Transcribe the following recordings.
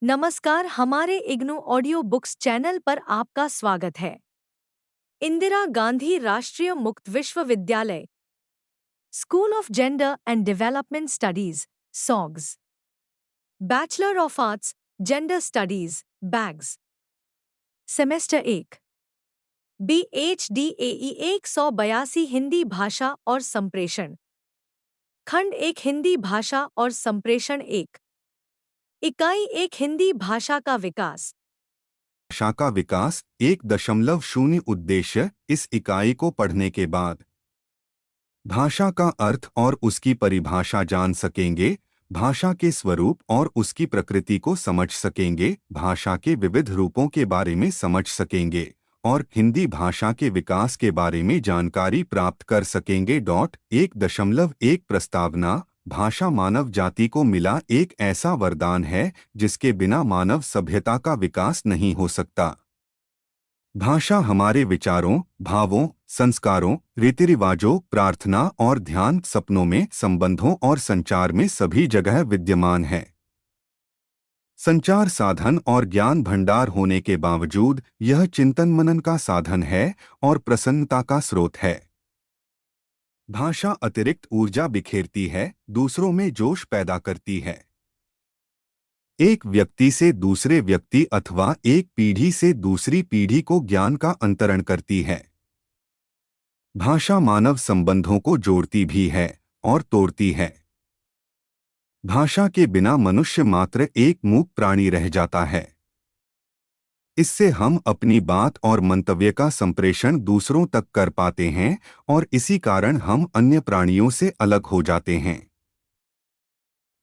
नमस्कार, हमारे IGNOU audio books channel पर आपका स्वागत है। इंदिरा गांधी राष्ट्रीय मुक्त विश्वविद्यालय, school of gender and development studies, songs, bachelor of arts, gender studies, bags, semester 1, BHDAE 182 Hindi भाषा और संप्रेषण, खंड 1 हिंदी भाषा और संप्रेषण 1, इकाई 1 हिंदी भाषा का विकास। भाषा का विकास 1.0 उद्देश्य। इस इकाई को पढ़ने के बाद भाषा का अर्थ और उसकी परिभाषा जान सकेंगे, भाषा के स्वरूप और उसकी प्रकृति को समझ सकेंगे, भाषा के विविध रूपों के बारे में समझ सकेंगे और हिंदी भाषा के विकास के बारे में जानकारी प्राप्त कर सकेंगे। 1.1 प्रस्तावना। भाषा मानव जाति को मिला एक ऐसा वरदान है जिसके बिना मानव सभ्यता का विकास नहीं हो सकता। भाषा हमारे विचारों, भावों, संस्कारों, रीति रिवाजों, प्रार्थना और ध्यान, सपनों में, संबंधों और संचार में सभी जगह विद्यमान है। संचार साधन और ज्ञान भंडार होने के बावजूद यह चिंतन मनन का साधन है और प्रसन्नता का स्रोत है। भाषा अतिरिक्त ऊर्जा बिखेरती है, दूसरों में जोश पैदा करती है। एक व्यक्ति से दूसरे व्यक्ति अथवा एक पीढ़ी से दूसरी पीढ़ी को ज्ञान का अंतरण करती है। भाषा मानव संबंधों को जोड़ती भी है और तोड़ती है। भाषा के बिना मनुष्य मात्र एक मूक प्राणी रह जाता है। इससे हम अपनी बात और मंतव्य का संप्रेषण दूसरों तक कर पाते हैं और इसी कारण हम अन्य प्राणियों से अलग हो जाते हैं।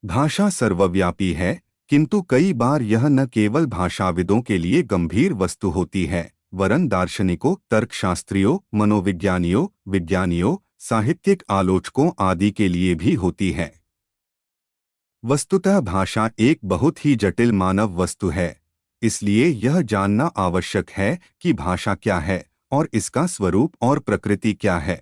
भाषा सर्वव्यापी है, किंतु कई बार यह न केवल भाषाविदों के लिए गंभीर वस्तु होती है, वरन दार्शनिकों, तर्कशास्त्रियों, मनोविज्ञानियों, विज्ञानियों, साहित्यिक आलोचकों आदि के लिए भी होती है। वस्तुतः भाषा एक बहुत ही जटिल मानव वस्तु है, इसलिए यह जानना आवश्यक है कि भाषा क्या है और इसका स्वरूप और प्रकृति क्या है।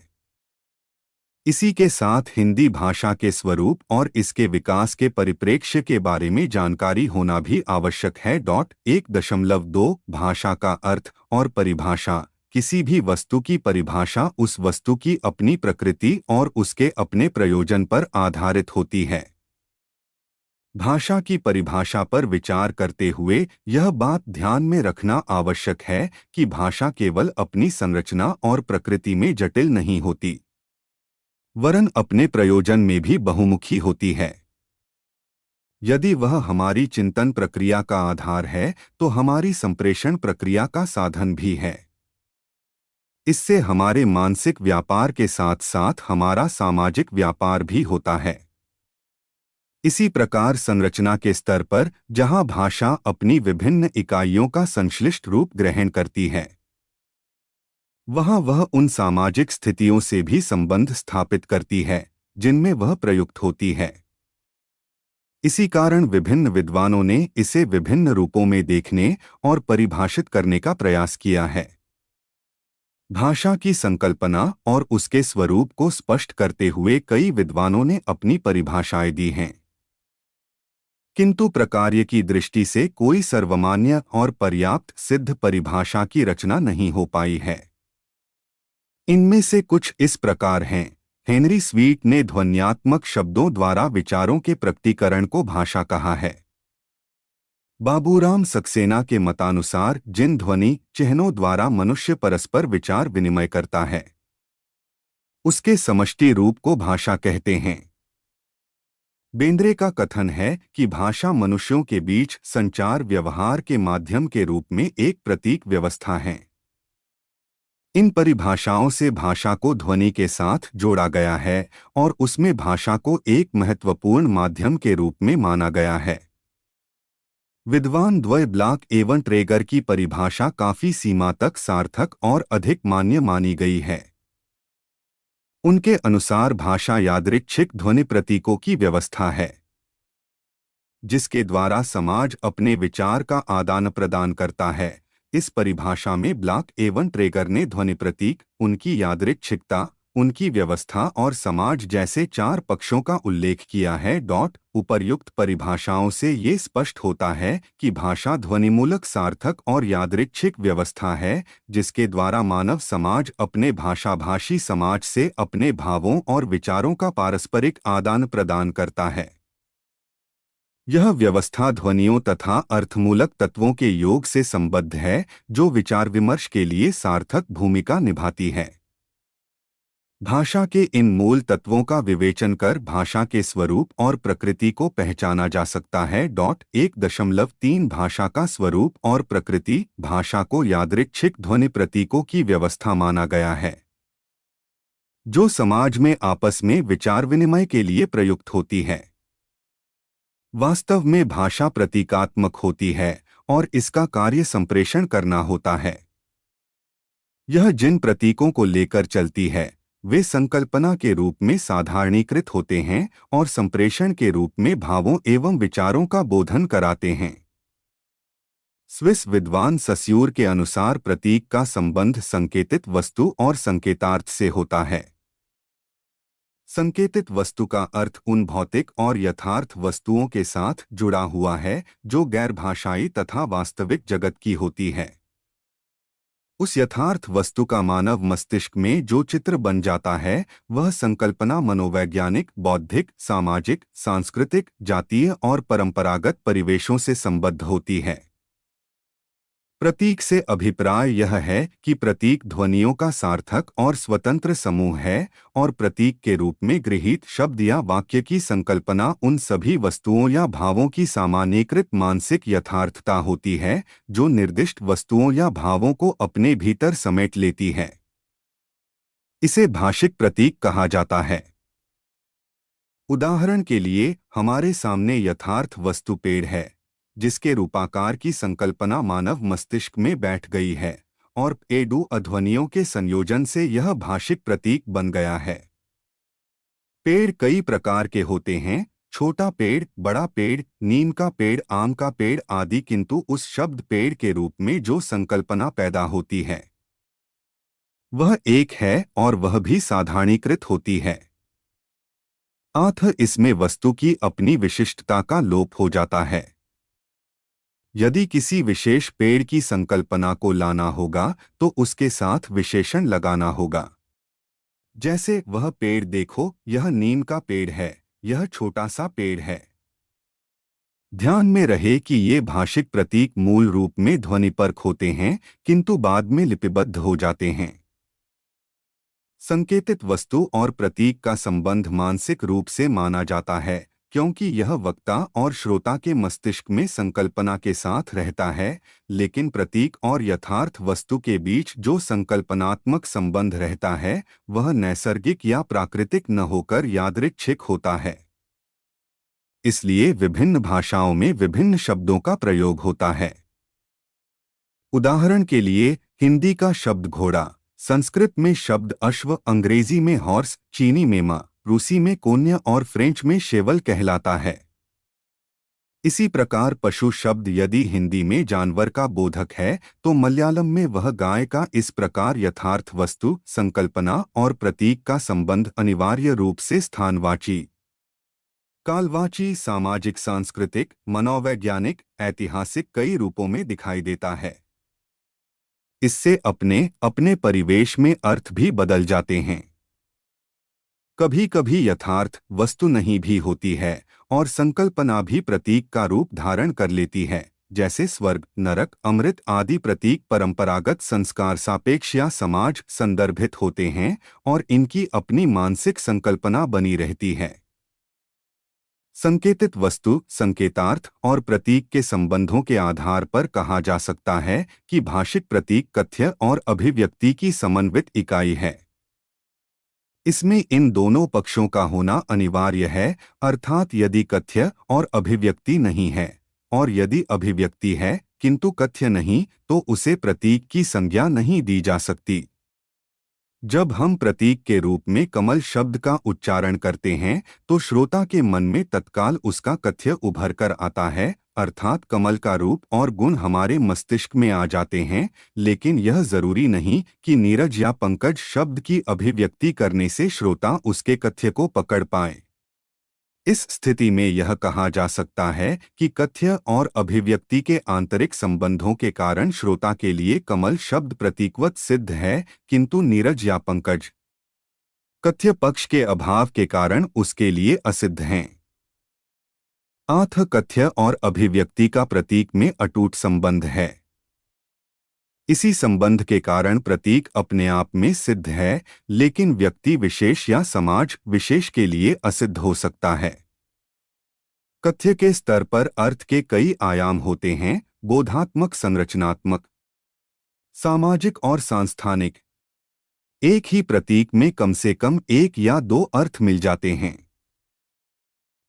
इसी के साथ हिंदी भाषा के स्वरूप और इसके विकास के परिप्रेक्ष्य के बारे में जानकारी होना भी आवश्यक है। 1.2 भाषा का अर्थ और परिभाषा। किसी भी वस्तु की परिभाषा उस वस्तु की अपनी प्रकृति और उसके अपने प्रयोजन पर आधारित होती है। भाषा की परिभाषा पर विचार करते हुए यह बात ध्यान में रखना आवश्यक है कि भाषा केवल अपनी संरचना और प्रकृति में जटिल नहीं होती, वरन अपने प्रयोजन में भी बहुमुखी होती है। यदि वह हमारी चिंतन प्रक्रिया का आधार है तो हमारी संप्रेषण प्रक्रिया का साधन भी है। इससे हमारे मानसिक व्यापार के साथ साथ हमारा सामाजिक व्यापार भी होता है। इसी प्रकार संरचना के स्तर पर जहां भाषा अपनी विभिन्न इकाइयों का संश्लिष्ट रूप ग्रहण करती है, वहां वह उन सामाजिक स्थितियों से भी संबंध स्थापित करती है जिनमें वह प्रयुक्त होती है। इसी कारण विभिन्न विद्वानों ने इसे विभिन्न रूपों में देखने और परिभाषित करने का प्रयास किया है। भाषा की संकल्पना और उसके स्वरूप को स्पष्ट करते हुए कई विद्वानों ने अपनी परिभाषाएं दी हैं, किंतु प्रकार्य की दृष्टि से कोई सर्वमान्य और पर्याप्त सिद्ध परिभाषा की रचना नहीं हो पाई है। इनमें से कुछ इस प्रकार हैं। हेनरी स्वीट ने ध्वन्यात्मक शब्दों द्वारा विचारों के प्रकटीकरण को भाषा कहा है। बाबूराम सक्सेना के मतानुसार जिन ध्वनि चिन्हों द्वारा मनुष्य परस्पर विचार विनिमय करता है, उसके समष्टि रूप को भाषा कहते हैं। बेंद्रे का कथन है कि भाषा मनुष्यों के बीच संचार व्यवहार के माध्यम के रूप में एक प्रतीक व्यवस्था है। इन परिभाषाओं से भाषा को ध्वनि के साथ जोड़ा गया है और उसमें भाषा को एक महत्वपूर्ण माध्यम के रूप में माना गया है। विद्वान द्वय ब्लॉक एवं ट्रेगर की परिभाषा काफी सीमा तक सार्थक और अधिक मान्य मानी गई है। उनके अनुसार भाषा यादृच्छिक ध्वनि प्रतीकों की व्यवस्था है, जिसके द्वारा समाज अपने विचार का आदान प्रदान करता है। इस परिभाषा में ब्लॉक एवं ट्रेगर ने ध्वनि प्रतीक, उनकी यादृच्छिकता उनकी व्यवस्था और समाज जैसे 4 पक्षों का उल्लेख किया है। उपर्युक्त परिभाषाओं से ये स्पष्ट होता है कि भाषा ध्वनिमूलक सार्थक और यादृच्छिक व्यवस्था है, जिसके द्वारा मानव समाज अपने भाषाभाषी समाज से अपने भावों और विचारों का पारस्परिक आदान प्रदान करता है। यह व्यवस्था ध्वनियों तथा अर्थमूलक तत्वों के योग से संबद्ध है, जो विचार विमर्श के लिए सार्थक भूमिका निभाती है। भाषा के इन मूल तत्वों का विवेचन कर भाषा के स्वरूप और प्रकृति को पहचाना जा सकता है। 1.3 भाषा का स्वरूप और प्रकृति। भाषा को यादृच्छिक ध्वनि प्रतीकों की व्यवस्था माना गया है, जो समाज में आपस में विचार विनिमय के लिए प्रयुक्त होती है। वास्तव में भाषा प्रतीकात्मक होती है और इसका कार्य संप्रेषण करना होता है। यह जिन प्रतीकों को लेकर चलती है वे संकल्पना के रूप में साधारणीकृत होते हैं और संप्रेषण के रूप में भावों एवं विचारों का बोधन कराते हैं। स्विस विद्वान सस्यूर के अनुसार प्रतीक का संबंध संकेतित वस्तु और संकेतार्थ से होता है। संकेतित वस्तु का अर्थ उन भौतिक और यथार्थ वस्तुओं के साथ जुड़ा हुआ है जो गैर भाषाई तथा वास्तविक जगत की होती है। उस यथार्थ वस्तु का मानव मस्तिष्क में जो चित्र बन जाता है वह संकल्पना मनोवैज्ञानिक, बौद्धिक, सामाजिक, सांस्कृतिक, जातीय और परंपरागत परिवेशों से संबद्ध होती है। प्रतीक से अभिप्राय यह है कि प्रतीक ध्वनियों का सार्थक और स्वतंत्र समूह है और प्रतीक के रूप में गृहीत शब्द या वाक्य की संकल्पना उन सभी वस्तुओं या भावों की सामान्यीकृत मानसिक यथार्थता होती है जो निर्दिष्ट वस्तुओं या भावों को अपने भीतर समेट लेती है। इसे भाषिक प्रतीक कहा जाता है। उदाहरण के लिए हमारे सामने यथार्थ वस्तु पेड़ है, जिसके रूपाकार की संकल्पना मानव मस्तिष्क में बैठ गई है और एडू ध्वनियों के संयोजन से यह भाषिक प्रतीक बन गया है। पेड़ कई प्रकार के होते हैं, छोटा पेड़, बड़ा पेड़, नीम का पेड़, आम का पेड़ आदि, किंतु उस शब्द पेड़ के रूप में जो संकल्पना पैदा होती है वह एक है और वह भी साधारणीकृत होती है। इसमें वस्तु की अपनी विशिष्टता का लोप हो जाता है। यदि किसी विशेष पेड़ की संकल्पना को लाना होगा तो उसके साथ विशेषण लगाना होगा। जैसे वह पेड़ देखो, यह नीम का पेड़ है, यह छोटा सा पेड़ है। ध्यान में रहे कि ये भाषिक प्रतीक मूल रूप में ध्वनिपरक होते हैं किंतु बाद में लिपिबद्ध हो जाते हैं। संकेतित वस्तु और प्रतीक का संबंध मानसिक रूप से माना जाता है क्योंकि यह वक्ता और श्रोता के मस्तिष्क में संकल्पना के साथ रहता है, लेकिन प्रतीक और यथार्थ वस्तु के बीच जो संकल्पनात्मक संबंध रहता है वह नैसर्गिक या प्राकृतिक न होकर यादृच्छिक होता है। इसलिए विभिन्न भाषाओं में विभिन्न शब्दों का प्रयोग होता है। उदाहरण के लिए हिंदी का शब्द घोड़ा, संस्कृत में शब्द अश्व, अंग्रेजी में हॉर्स, चीनी में मा, रूसी में कोन्या और फ्रेंच में शेवल कहलाता है। इसी प्रकार पशु शब्द यदि हिंदी में जानवर का बोधक है तो मलयालम में वह गाय का। इस प्रकार यथार्थ वस्तु, संकल्पना और प्रतीक का संबंध अनिवार्य रूप से स्थानवाची, कालवाची, सामाजिक, सांस्कृतिक, मनोवैज्ञानिक, ऐतिहासिक कई रूपों में दिखाई देता है। इससे अपने अपने परिवेश में अर्थ भी बदल जाते हैं। कभी कभी यथार्थ वस्तु नहीं भी होती है और संकल्पना भी प्रतीक का रूप धारण कर लेती है, जैसे स्वर्ग, नरक, अमृत आदि प्रतीक परंपरागत संस्कार सापेक्ष या समाज संदर्भित होते हैं और इनकी अपनी मानसिक संकल्पना बनी रहती है। संकेतित वस्तु, संकेतार्थ और प्रतीक के संबंधों के आधार पर कहा जा सकता है कि भाषिक प्रतीक कथ्य और अभिव्यक्ति की समन्वित इकाई है। इसमें इन दोनों पक्षों का होना अनिवार्य है, अर्थात यदि कथ्य और अभिव्यक्ति नहीं है और यदि अभिव्यक्ति है किंतु कथ्य नहीं तो उसे प्रतीक की संज्ञा नहीं दी जा सकती। जब हम प्रतीक के रूप में कमल शब्द का उच्चारण करते हैं तो श्रोता के मन में तत्काल उसका कथ्य उभर कर आता है, अर्थात कमल का रूप और गुण हमारे मस्तिष्क में आ जाते हैं। लेकिन यह जरूरी नहीं कि नीरज या पंकज शब्द की अभिव्यक्ति करने से श्रोता उसके कथ्य को पकड़ पाए। इस स्थिति में यह कहा जा सकता है कि कथ्य और अभिव्यक्ति के आंतरिक संबंधों के कारण श्रोता के लिए कमल शब्द प्रतीकवत सिद्ध है, किंतु नीरज या पंकज कथ्य पक्ष के अभाव के कारण उसके लिए असिद्ध हैं। कथ्य और अभिव्यक्ति का प्रतीक में अटूट संबंध है। इसी संबंध के कारण प्रतीक अपने आप में सिद्ध है, लेकिन व्यक्ति विशेष या समाज विशेष के लिए असिद्ध हो सकता है। कथ्य के स्तर पर अर्थ के कई आयाम होते हैं, बोधात्मक, संरचनात्मक, सामाजिक और सांस्थानिक। एक ही प्रतीक में कम से कम एक या दो अर्थ मिल जाते हैं।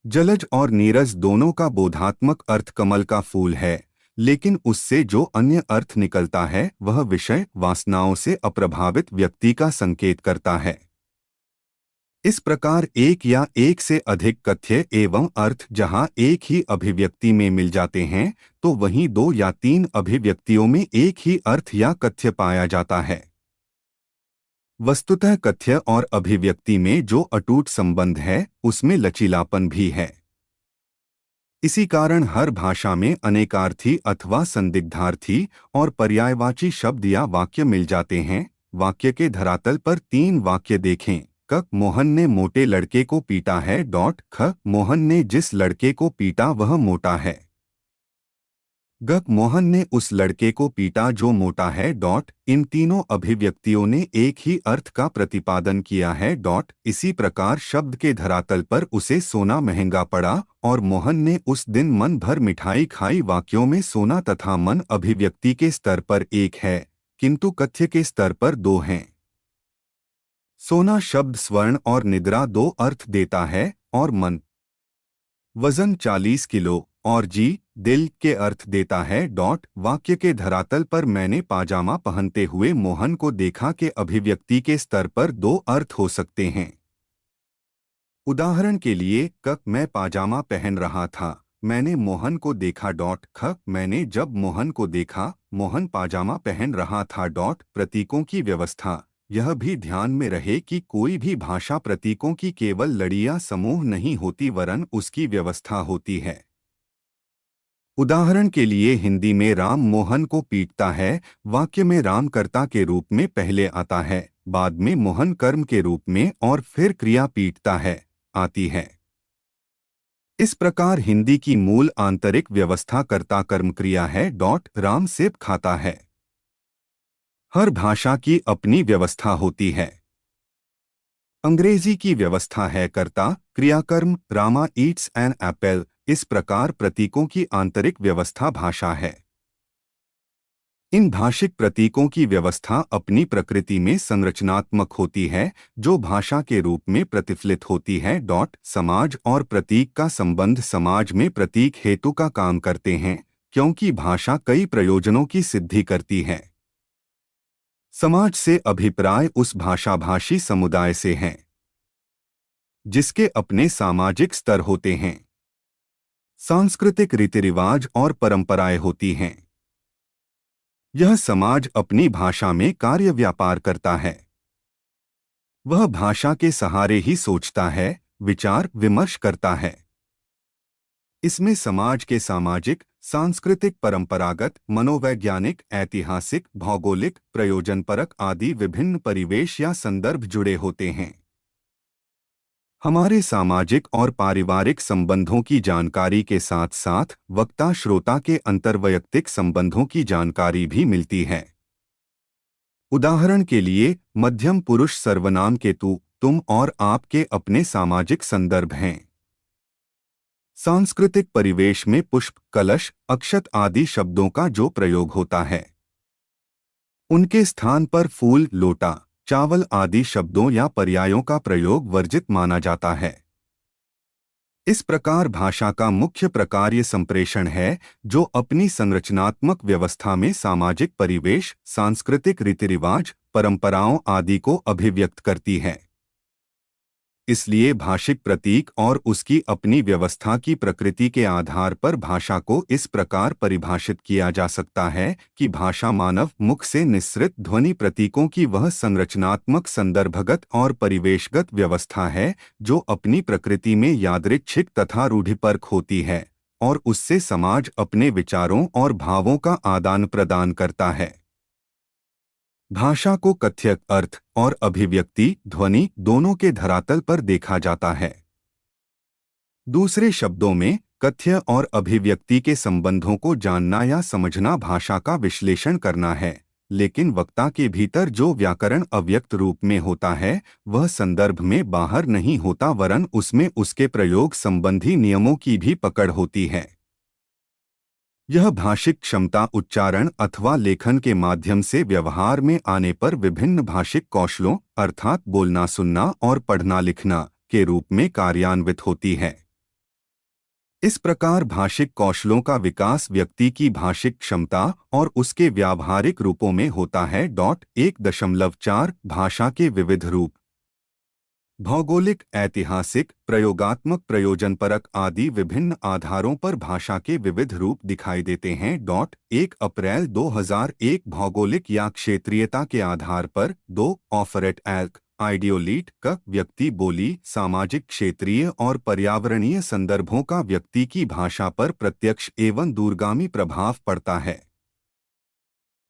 जलज और नीरज दोनों का बोधात्मक अर्थ कमल का फूल है, लेकिन उससे जो अन्य अर्थ निकलता है वह विषय वासनाओं से अप्रभावित व्यक्ति का संकेत करता है। इस प्रकार एक या एक से अधिक कथ्य एवं अर्थ जहां एक ही अभिव्यक्ति में मिल जाते हैं, तो वहीं दो या तीन अभिव्यक्तियों में एक ही अर्थ या कथ्य पाया जाता है। वस्तुतः कथ्य और अभिव्यक्ति में जो अटूट संबंध है उसमें लचीलापन भी है। इसी कारण हर भाषा में अनेकार्थी अथवा संदिग्धार्थी और पर्यायवाची शब्द या वाक्य मिल जाते हैं। वाक्य के धरातल पर तीन वाक्य देखें। क, मोहन ने मोटे लड़के को पीटा है। ख, मोहन ने जिस लड़के को पीटा वह मोटा है। ग, मोहन ने उस लड़के को पीटा जो मोटा है। इन तीनों अभिव्यक्तियों ने एक ही अर्थ का प्रतिपादन किया है। इसी प्रकार शब्द के धरातल पर उसे सोना महंगा पड़ा और मोहन ने उस दिन मन भर मिठाई खाई। वाक्यों में सोना तथा मन अभिव्यक्ति के स्तर पर एक है, किंतु कथ्य के स्तर पर दो हैं। सोना शब्द स्वर्ण और निद्रा दो अर्थ देता है और मन वजन 40 किलो और जी दिल के अर्थ देता है। वाक्य के धरातल पर मैंने पाजामा पहनते हुए मोहन को देखा के अभिव्यक्ति के स्तर पर दो अर्थ हो सकते हैं। उदाहरण के लिए क, मैं पाजामा पहन रहा था, मैंने मोहन को देखा। ख, मैंने जब मोहन को देखा, मोहन पाजामा पहन रहा था। प्रतीकों की व्यवस्था। यह भी ध्यान में रहे कि कोई भी भाषा प्रतीकों की केवल लड़ी या समूह नहीं होती, वरन उसकी व्यवस्था होती है। उदाहरण के लिए हिंदी में राम मोहन को पीटता है, वाक्य में राम कर्ता के रूप में पहले आता है, बाद में मोहन कर्म के रूप में और फिर क्रिया पीटता है आती है। इस प्रकार हिंदी की मूल आंतरिक व्यवस्था कर्ता कर्म क्रिया है। राम सेब खाता है। हर भाषा की अपनी व्यवस्था होती है। अंग्रेजी की व्यवस्था है कर्ता क्रियाकर्म, रामा ईट्स एन एप्पल। इस प्रकार प्रतीकों की आंतरिक व्यवस्था भाषा है। इन भाषिक प्रतीकों की व्यवस्था अपनी प्रकृति में संरचनात्मक होती है, जो भाषा के रूप में प्रतिफलित होती है। समाज और प्रतीक का संबंध। समाज में प्रतीक हेतु का काम करते हैं, क्योंकि भाषा कई प्रयोजनों की सिद्धि करती है। समाज से अभिप्राय उस भाषाभाषी समुदाय से हैं, जिसके अपने सामाजिक स्तर होते हैं, सांस्कृतिक रीति रिवाज और परंपराएं होती हैं। यह समाज अपनी भाषा में कार्य व्यापार करता है। वह भाषा के सहारे ही सोचता है, विचार विमर्श करता है। इसमें समाज के सामाजिक, सांस्कृतिक, परंपरागत, मनोवैज्ञानिक, ऐतिहासिक, भौगोलिक, प्रयोजनपरक आदि विभिन्न परिवेश या संदर्भ जुड़े होते हैं। हमारे सामाजिक और पारिवारिक संबंधों की जानकारी के साथ साथ वक्ता श्रोता के अंतर्वैयक्तिक संबंधों की जानकारी भी मिलती है। उदाहरण के लिए मध्यम पुरुष सर्वनाम के तू, तुम और आपके अपने सामाजिक संदर्भ हैं। सांस्कृतिक परिवेश में पुष्प, कलश, अक्षत आदि शब्दों का जो प्रयोग होता है, उनके स्थान पर फूल, लोटा, चावल आदि शब्दों या पर्यायों का प्रयोग वर्जित माना जाता है। इस प्रकार भाषा का मुख्य प्रकार संप्रेषण है, जो अपनी संरचनात्मक व्यवस्था में सामाजिक परिवेश, सांस्कृतिक रीति रिवाज, परंपराओं आदि को अभिव्यक्त करती है। इसलिए भाषिक प्रतीक और उसकी अपनी व्यवस्था की प्रकृति के आधार पर भाषा को इस प्रकार परिभाषित किया जा सकता है कि भाषा मानव मुख से निस्सृत ध्वनि प्रतीकों की वह संरचनात्मक, संदर्भगत और परिवेशगत व्यवस्था है जो अपनी प्रकृति में यादृच्छिक तथा रूढ़िपरक होती है और उससे समाज अपने विचारों और भावों का आदान प्रदान करता है। भाषा को कथ्य अर्थ और अभिव्यक्ति ध्वनि दोनों के धरातल पर देखा जाता है। दूसरे शब्दों में, कथ्य और अभिव्यक्ति के संबंधों को जानना या समझना भाषा का विश्लेषण करना है, लेकिन वक्ता के भीतर जो व्याकरण अव्यक्त रूप में होता है वह संदर्भ में बाहर नहीं होता, वरन उसमें उसके प्रयोग संबंधी नियमों की भी पकड़ होती है। यह भाषिक क्षमता उच्चारण अथवा लेखन के माध्यम से व्यवहार में आने पर विभिन्न भाषिक कौशलों अर्थात बोलना, सुनना और पढ़ना लिखना के रूप में कार्यान्वित होती है। इस प्रकार भाषिक कौशलों का विकास व्यक्ति की भाषिक क्षमता और उसके व्यावहारिक रूपों में होता है। 1.4 भाषा के विविध रूप भौगोलिक, ऐतिहासिक, प्रयोगात्मक, प्रयोजनपरक आदि विभिन्न आधारों पर भाषा के विविध रूप दिखाई देते हैं। 1 अप्रैल 2001 भौगोलिक या क्षेत्रीयता के आधार पर 2 ऑफरेट एल्क आइडियोलीट का व्यक्ति बोली, सामाजिक, क्षेत्रीय और पर्यावरणीय संदर्भों का व्यक्ति की भाषा पर प्रत्यक्ष एवं दूरगामी प्रभाव पड़ता है।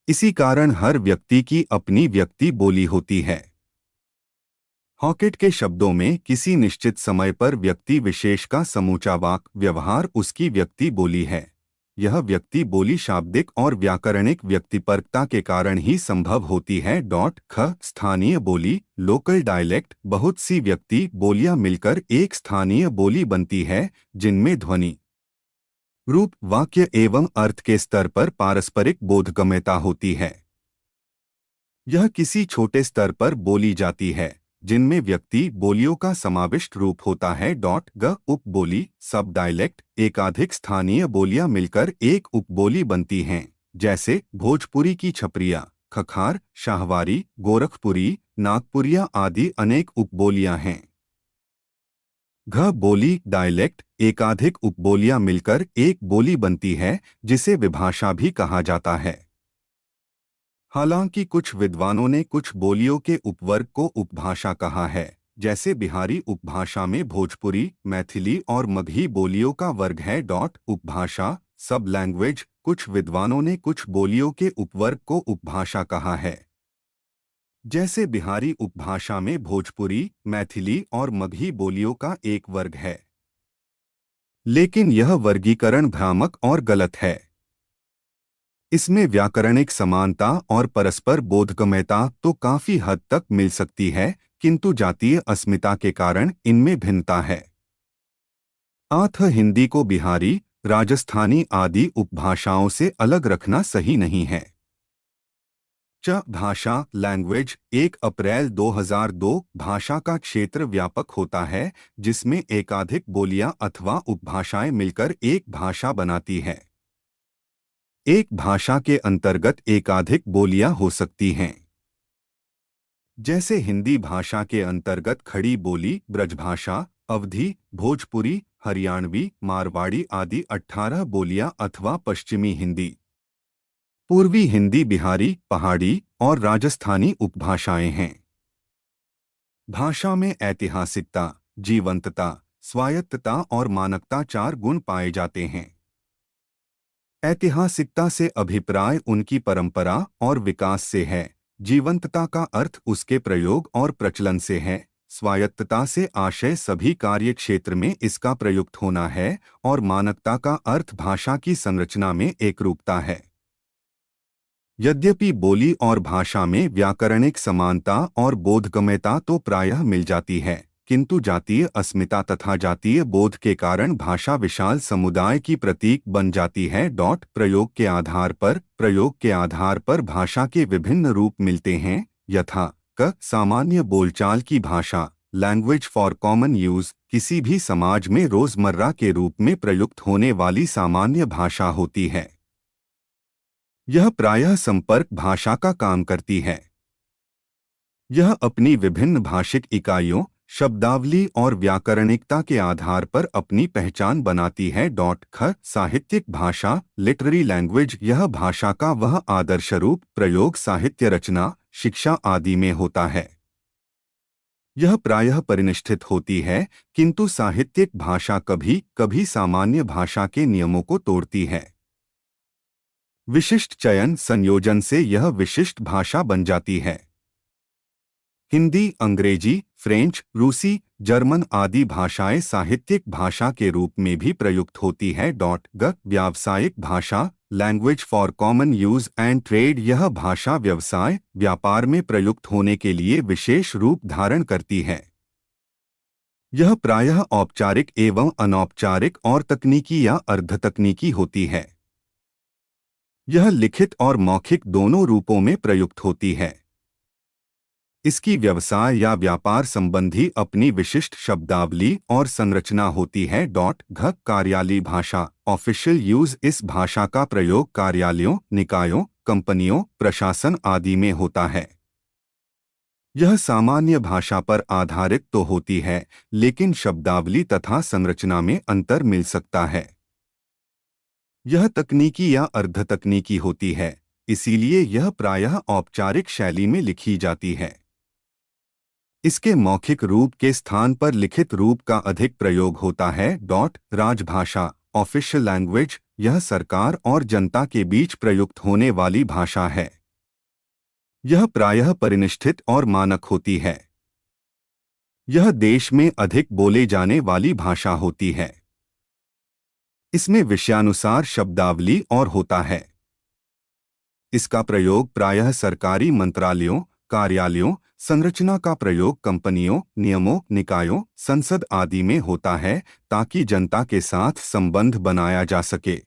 इसी कारण हर व्यक्ति की अपनी व्यक्ति बोली होती है। हॉकेट के शब्दों में किसी निश्चित समय पर व्यक्ति विशेष का समूचा वाक व्यवहार उसकी व्यक्ति बोली है। यह व्यक्ति बोली शाब्दिक और व्याकरणिक व्यक्तिपरकता के कारण ही संभव होती है। स्थानीय बोली लोकल डायलेक्ट बहुत सी व्यक्ति बोलियां मिलकर एक स्थानीय बोली बनती है, जिनमें ध्वनि, रूप, वाक्य एवं अर्थ के स्तर पर पारस्परिक बोधगम्यता होती है। यह किसी छोटे स्तर पर बोली जाती है जिनमें व्यक्ति बोलियों का समाविष्ट रूप होता है। उपबोली सब डायलेक्ट एकाधिक स्थानीय बोलियां मिलकर एक उपबोली बनती हैं, जैसे भोजपुरी की छपरिया, खखार, शाहवारी, गोरखपुरी, नागपुरिया आदि अनेक उपबोलियां हैं। बोली डायलेक्ट एकाधिक उपबोलियां मिलकर एक बोली बनती है, जिसे विभाषा भी कहा जाता है। हालांकि कुछ विद्वानों ने कुछ बोलियों के उपवर्ग को उपभाषा कहा है, जैसे बिहारी उपभाषा में भोजपुरी, मैथिली और मगही बोलियों का वर्ग है। उपभाषा सब लैंग्वेज कुछ विद्वानों ने कुछ बोलियों के उपवर्ग को उपभाषा कहा है, जैसे बिहारी उपभाषा में भोजपुरी, मैथिली और मगही बोलियों का एक वर्ग है। लेकिन यह वर्गीकरण भ्रामक और गलत है। इसमें व्याकरणिक समानता और परस्पर बोधगम्यता तो काफी हद तक मिल सकती है, किंतु जातीय अस्मिता के कारण इनमें भिन्नता है। हिंदी को बिहारी, राजस्थानी आदि उपभाषाओं से अलग रखना सही नहीं है। भाषा लैंग्वेज 1 अप्रैल 2002 भाषा का क्षेत्र व्यापक होता है, जिसमें एकाधिक बोलियां अथवा उपभाषाएं मिलकर एक भाषा बनाती है। एक भाषा के अंतर्गत एकाधिक बोलियां हो सकती हैं, जैसे हिंदी भाषा के अंतर्गत खड़ी बोली, ब्रजभाषा, अवधी, भोजपुरी, हरियाणवी, मारवाड़ी आदि 18 बोलियां अथवा पश्चिमी हिंदी, पूर्वी हिंदी, बिहारी, पहाड़ी और राजस्थानी उपभाषाएं हैं। भाषा में ऐतिहासिकता, जीवंतता, स्वायत्तता और मानकता 4 गुण पाए जाते हैं। ऐतिहासिकता से अभिप्राय उनकी परंपरा और विकास से है। जीवंतता का अर्थ उसके प्रयोग और प्रचलन से है। स्वायत्तता से आशय सभी कार्य क्षेत्र में इसका प्रयुक्त होना है और मानकता का अर्थ भाषा की संरचना में एकरूपता है। यद्यपि बोली और भाषा में व्याकरणिक समानता और बोधगम्यता तो प्रायः मिल जाती है, किंतु जातीय अस्मिता तथा जातीय बोध के कारण भाषा विशाल समुदाय की प्रतीक बन जाती है। प्रयोग के आधार पर भाषा के विभिन्न रूप मिलते हैं, यथा सामान्य बोलचाल की भाषा लैंग्वेज फॉर कॉमन यूज किसी भी समाज में रोजमर्रा के रूप में प्रयुक्त होने वाली सामान्य भाषा होती है। यह प्रायः संपर्क भाषा का काम करती है। यह अपनी विभिन्न भाषिक इकाइयों, शब्दावली और व्याकरणिकता के आधार पर अपनी पहचान बनाती है। साहित्यिक भाषा, लिटरेरी लैंग्वेज, यह भाषा का वह आदर्श रूप प्रयोग साहित्य रचना, शिक्षा आदि में होता है। यह प्रायः परिनिष्ठित होती है, किंतु साहित्यिक भाषा कभी कभी सामान्य भाषा के नियमों को तोड़ती है। विशिष्ट चयन संयोजन से यह विशिष्ट भाषा बन जाती है। हिंदी, अंग्रेजी, फ्रेंच, रूसी, जर्मन आदि भाषाएं साहित्यिक भाषा के रूप में भी प्रयुक्त होती है। व्यावसायिक भाषा, language for common use and trade, यह भाषा व्यवसाय, व्यापार में प्रयुक्त होने के लिए विशेष रूप धारण करती है। यह प्रायः औपचारिक एवं अनौपचारिक और तकनीकी या अर्धतकनीकी होती है। यह लिखित और मौखिक दोनों रूपों में प्रयुक्त होती है। इसकी व्यवसाय या व्यापार संबंधी अपनी विशिष्ट शब्दावली और संरचना होती है। कार्यालयी भाषा, ऑफिशियल यूज, इस भाषा का प्रयोग कार्यालयों, निकायों, कंपनियों, प्रशासन आदि में होता है। यह सामान्य भाषा पर आधारित तो होती है, लेकिन शब्दावली तथा संरचना में अंतर मिल सकता है। यह तकनीकी या अर्धतकनीकी होती है, इसीलिए यह प्रायः औपचारिक शैली में लिखी जाती है। इसके मौखिक रूप के स्थान पर लिखित रूप का अधिक प्रयोग होता है। राजभाषा, ऑफिशियल लैंग्वेज, यह सरकार और जनता के बीच प्रयुक्त होने वाली भाषा है। यह प्रायः परिनिष्ठित और मानक होती है। यह देश में अधिक बोले जाने वाली भाषा होती है। इसमें विषयानुसार शब्दावली और होता है। इसका प्रयोग प्रायः सरकारी मंत्रालयों, कार्यालयों, संरचना का प्रयोग कंपनियों, नियमों, निकायों, संसद आदि में होता है, ताकि जनता के साथ संबंध बनाया जा सके।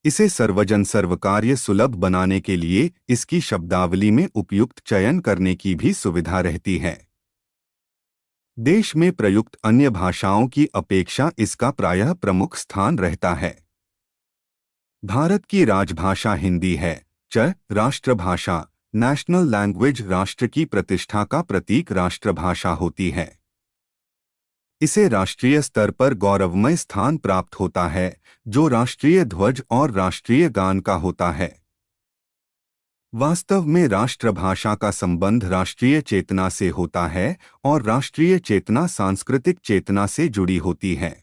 इसे सर्वजन सर्वकार्य सुलभ बनाने के लिए इसकी शब्दावली में उपयुक्त चयन करने की भी सुविधा रहती है। देश में प्रयुक्त अन्य भाषाओं की अपेक्षा इसका प्रायः प्रमुख स्थान रहता है। भारत की राजभाषा हिंदी है। राष्ट्रभाषा, नेशनल लैंग्वेज, राष्ट्र की प्रतिष्ठा का प्रतीक राष्ट्रभाषा होती है। इसे राष्ट्रीय स्तर पर गौरवमय स्थान प्राप्त होता है, जो राष्ट्रीय ध्वज और राष्ट्रीय गान का होता है। वास्तव में राष्ट्रभाषा का संबंध राष्ट्रीय चेतना से होता है और राष्ट्रीय चेतना सांस्कृतिक चेतना से जुड़ी होती है।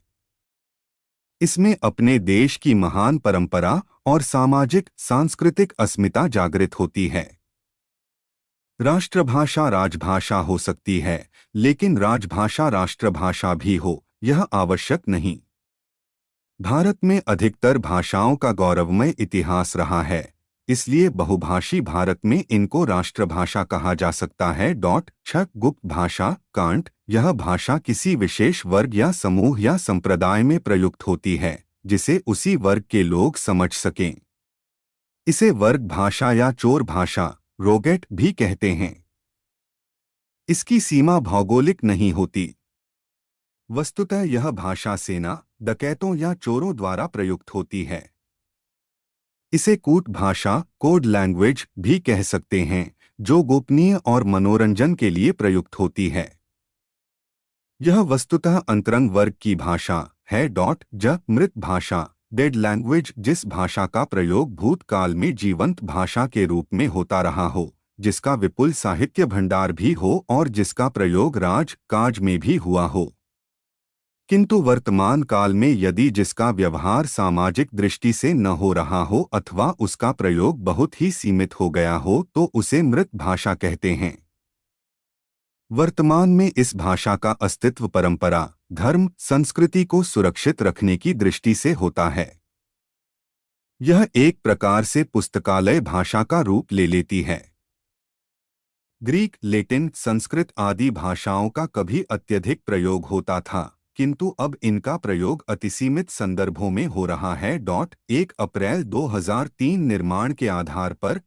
इसमें अपने देश की महान परंपरा और सामाजिक सांस्कृतिक अस्मिता जागृत होती है। राष्ट्रभाषा राजभाषा हो सकती है, लेकिन राजभाषा राष्ट्रभाषा भी हो, यह आवश्यक नहीं। भारत में अधिकतर भाषाओं का गौरवमय इतिहास रहा है, इसलिए बहुभाषी भारत में इनको राष्ट्रभाषा कहा जा सकता है। गुप्त भाषा, कांट, यह भाषा किसी विशेष वर्ग या समूह या संप्रदाय में प्रयुक्त होती है, जिसे उसी वर्ग के लोग समझ सकें। इसे वर्ग भाषा या चोर भाषा, रोगेट भी कहते हैं। इसकी सीमा भौगोलिक नहीं होती। वस्तुतः यह भाषा सेना, डकैतों या चोरों द्वारा प्रयुक्त होती है। इसे कूट भाषा, कोड लैंग्वेज भी कह सकते हैं, जो गोपनीय और मनोरंजन के लिए प्रयुक्त होती है। यह वस्तुतः अंतरंग वर्ग की भाषा है। मृत भाषा, डेड लैंग्वेज, जिस भाषा का प्रयोग भूतकाल में जीवंत भाषा के रूप में होता रहा हो, जिसका विपुल साहित्य भंडार भी हो और जिसका प्रयोग राज काज में भी हुआ हो, किंतु वर्तमान काल में यदि जिसका व्यवहार सामाजिक दृष्टि से न हो रहा हो अथवा उसका प्रयोग बहुत ही सीमित हो गया हो, तो उसे मृत भाषा कहते हैं। वर्तमान में इस भाषा का अस्तित्व परंपरा, धर्म, संस्कृति को सुरक्षित रखने की दृष्टि से होता है। यह एक प्रकार से पुस्तकालय भाषा का रूप ले लेती है। ग्रीक, लैटिन, संस्कृत आदि भाषाओं का कभी अत्यधिक प्रयोग होता था, किंतु अब इनका प्रयोग अतिसीमित संदर्भों में हो रहा है। 1 अप्रैल 2003 निर्माण के आधार पर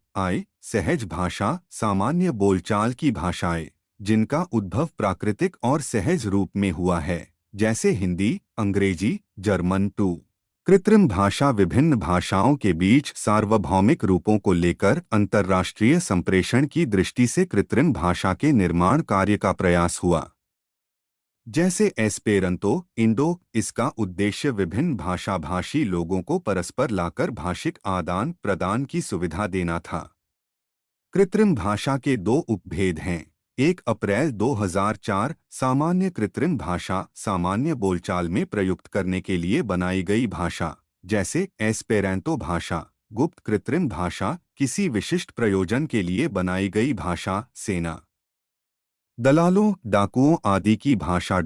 सहज भाषा, सामान्य बोलचाल की भाषाएं, जिनका उद्भव प्राकृतिक और सहज रूप में हुआ है, जैसे हिंदी, अंग्रेजी, जर्मन टू। कृत्रिम भाषा विभिन्न भाषाओं के बीच सार्वभौमिक रूपों को लेकर अंतर्राष्ट्रीय संप्रेषण की दृष्टि से कृत्रिम भाषा के निर्माण कार्य का प्रयास हुआ। जैसे एस्पेरंतो, इंडो, इसका उद्देश्य विभिन्न भाषाभाषी लोगों को परस्पर लाकर भाषिक आदान प्रदान की सुविधा देना था। कृत्रिम भाषा के दो उपभेद हैं। 1 अप्रैल 2004 सामान्य कृत्रिम भाषा सामान्य बोलचाल में प्रयुक्त करने के लिए बनाई गई भाषा, जैसे एस्पेरांतो भाषा। गुप्त कृत्रिम भाषा किसी विशिष्ट प्रयोजन के लिए बनाई गई भाषा, सेना, दलालों, डाकुओं आदि की भाषा।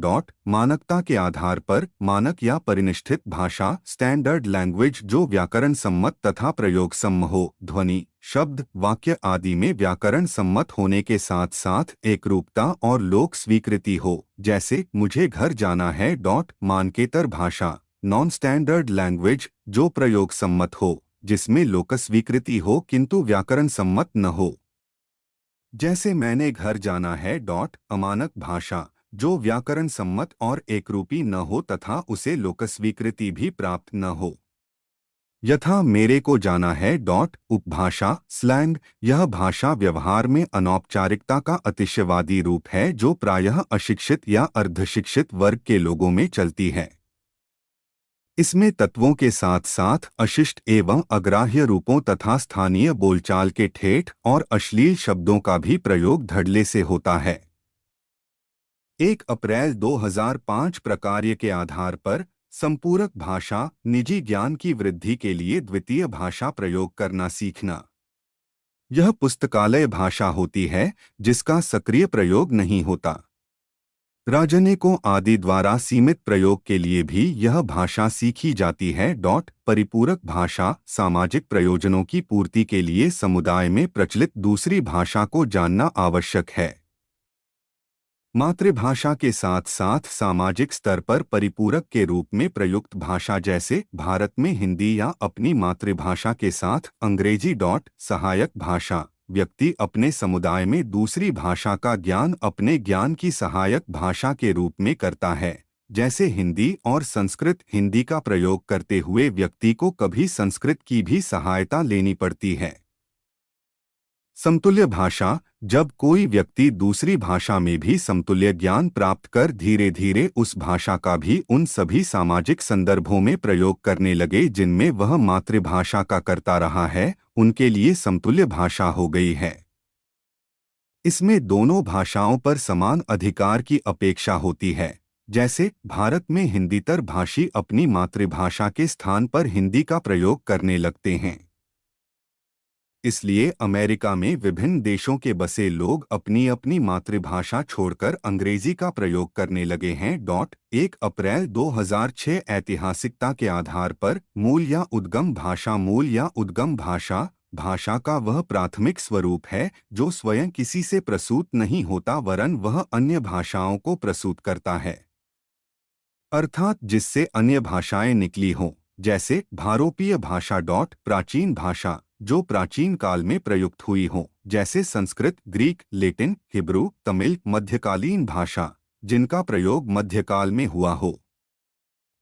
मानकता के आधार पर मानक या परिनिष्ठित भाषा, स्टैंडर्ड लैंग्वेज, जो व्याकरण सम्मत तथा प्रयोग सम्म हो, ध्वनि, शब्द, वाक्य आदि में व्याकरण सम्मत होने के साथ साथ एकरूपता और लोक स्वीकृति हो, जैसे मुझे घर जाना है। मानकेतर भाषा, नॉन स्टैंडर्ड लैंग्वेज, जो प्रयोग सम्मत हो, जिसमें लोक स्वीकृति हो किंतु व्याकरण सम्मत न हो, जैसे मैंने घर जाना है। अमानक भाषा, जो व्याकरण सम्मत और एकरूपी न हो तथा उसे लोकस्वीकृति भी प्राप्त न हो, यथा मेरे को जाना है। उपभाषा, स्लैंग, यह भाषा व्यवहार में अनौपचारिकता का अतिशयवादी रूप है जो प्रायः अशिक्षित या अर्धशिक्षित वर्ग के लोगों में चलती है। इसमें तत्वों के साथ साथ अशिष्ट एवं अग्राह्य रूपों तथा स्थानीय बोलचाल के ठेठ और अश्लील शब्दों का भी प्रयोग धड़ल्ले से होता है। 1 अप्रैल 2005 प्रकार्य के आधार पर संपूरक भाषा, निजी ज्ञान की वृद्धि के लिए द्वितीय भाषा प्रयोग करना सीखना। यह पुस्तकालय भाषा होती है जिसका सक्रिय प्रयोग नहीं होता। राजनयिकों आदि द्वारा सीमित प्रयोग के लिए भी यह भाषा सीखी जाती है। परिपूरक भाषा, सामाजिक प्रयोजनों की पूर्ति के लिए समुदाय में प्रचलित दूसरी भाषा को जानना आवश्यक है। मातृभाषा के साथ साथ सामाजिक स्तर पर परिपूरक के रूप में प्रयुक्त भाषा, जैसे भारत में हिंदी या अपनी मातृभाषा के साथ अंग्रेजी। सहायक भाषा, व्यक्ति अपने समुदाय में दूसरी भाषा का ज्ञान अपने ज्ञान की सहायक भाषा के रूप में करता है, जैसे हिंदी और संस्कृत। हिंदी का प्रयोग करते हुए व्यक्ति को कभी संस्कृत की भी सहायता लेनी पड़ती है। समतुल्य भाषा, जब कोई व्यक्ति दूसरी भाषा में भी समतुल्य ज्ञान प्राप्त कर धीरे धीरे उस भाषा का भी उन सभी सामाजिक संदर्भों में प्रयोग करने लगे जिनमें वह मातृभाषा का करता रहा है, उनके लिए समतुल्य भाषा हो गई है। इसमें दोनों भाषाओं पर समान अधिकार की अपेक्षा होती है, जैसे भारत में हिंदीतर भाषी अपनी मातृभाषा के स्थान पर हिंदी का प्रयोग करने लगते हैं। इसलिए अमेरिका में विभिन्न देशों के बसे लोग अपनी अपनी मातृभाषा छोड़कर अंग्रेजी का प्रयोग करने लगे हैं। 1 अप्रैल 2006 ऐतिहासिकता के आधार पर मूल या उद्गम भाषा। मूल या उद्गम भाषा, भाषा का वह प्राथमिक स्वरूप है जो स्वयं किसी से प्रसूत नहीं होता वरन वह अन्य भाषाओं को प्रसूत करता है, अर्थात जिससे अन्य भाषाएं निकली हों, जैसे भारोपीय भाषा। प्राचीन भाषा, जो प्राचीन काल में प्रयुक्त हुई हो, जैसे Sanskrit, Greek, Latin, Hebrew, Tamil. मध्यकालीन भाषा, जिनका प्रयोग मध्यकाल में हुआ हो।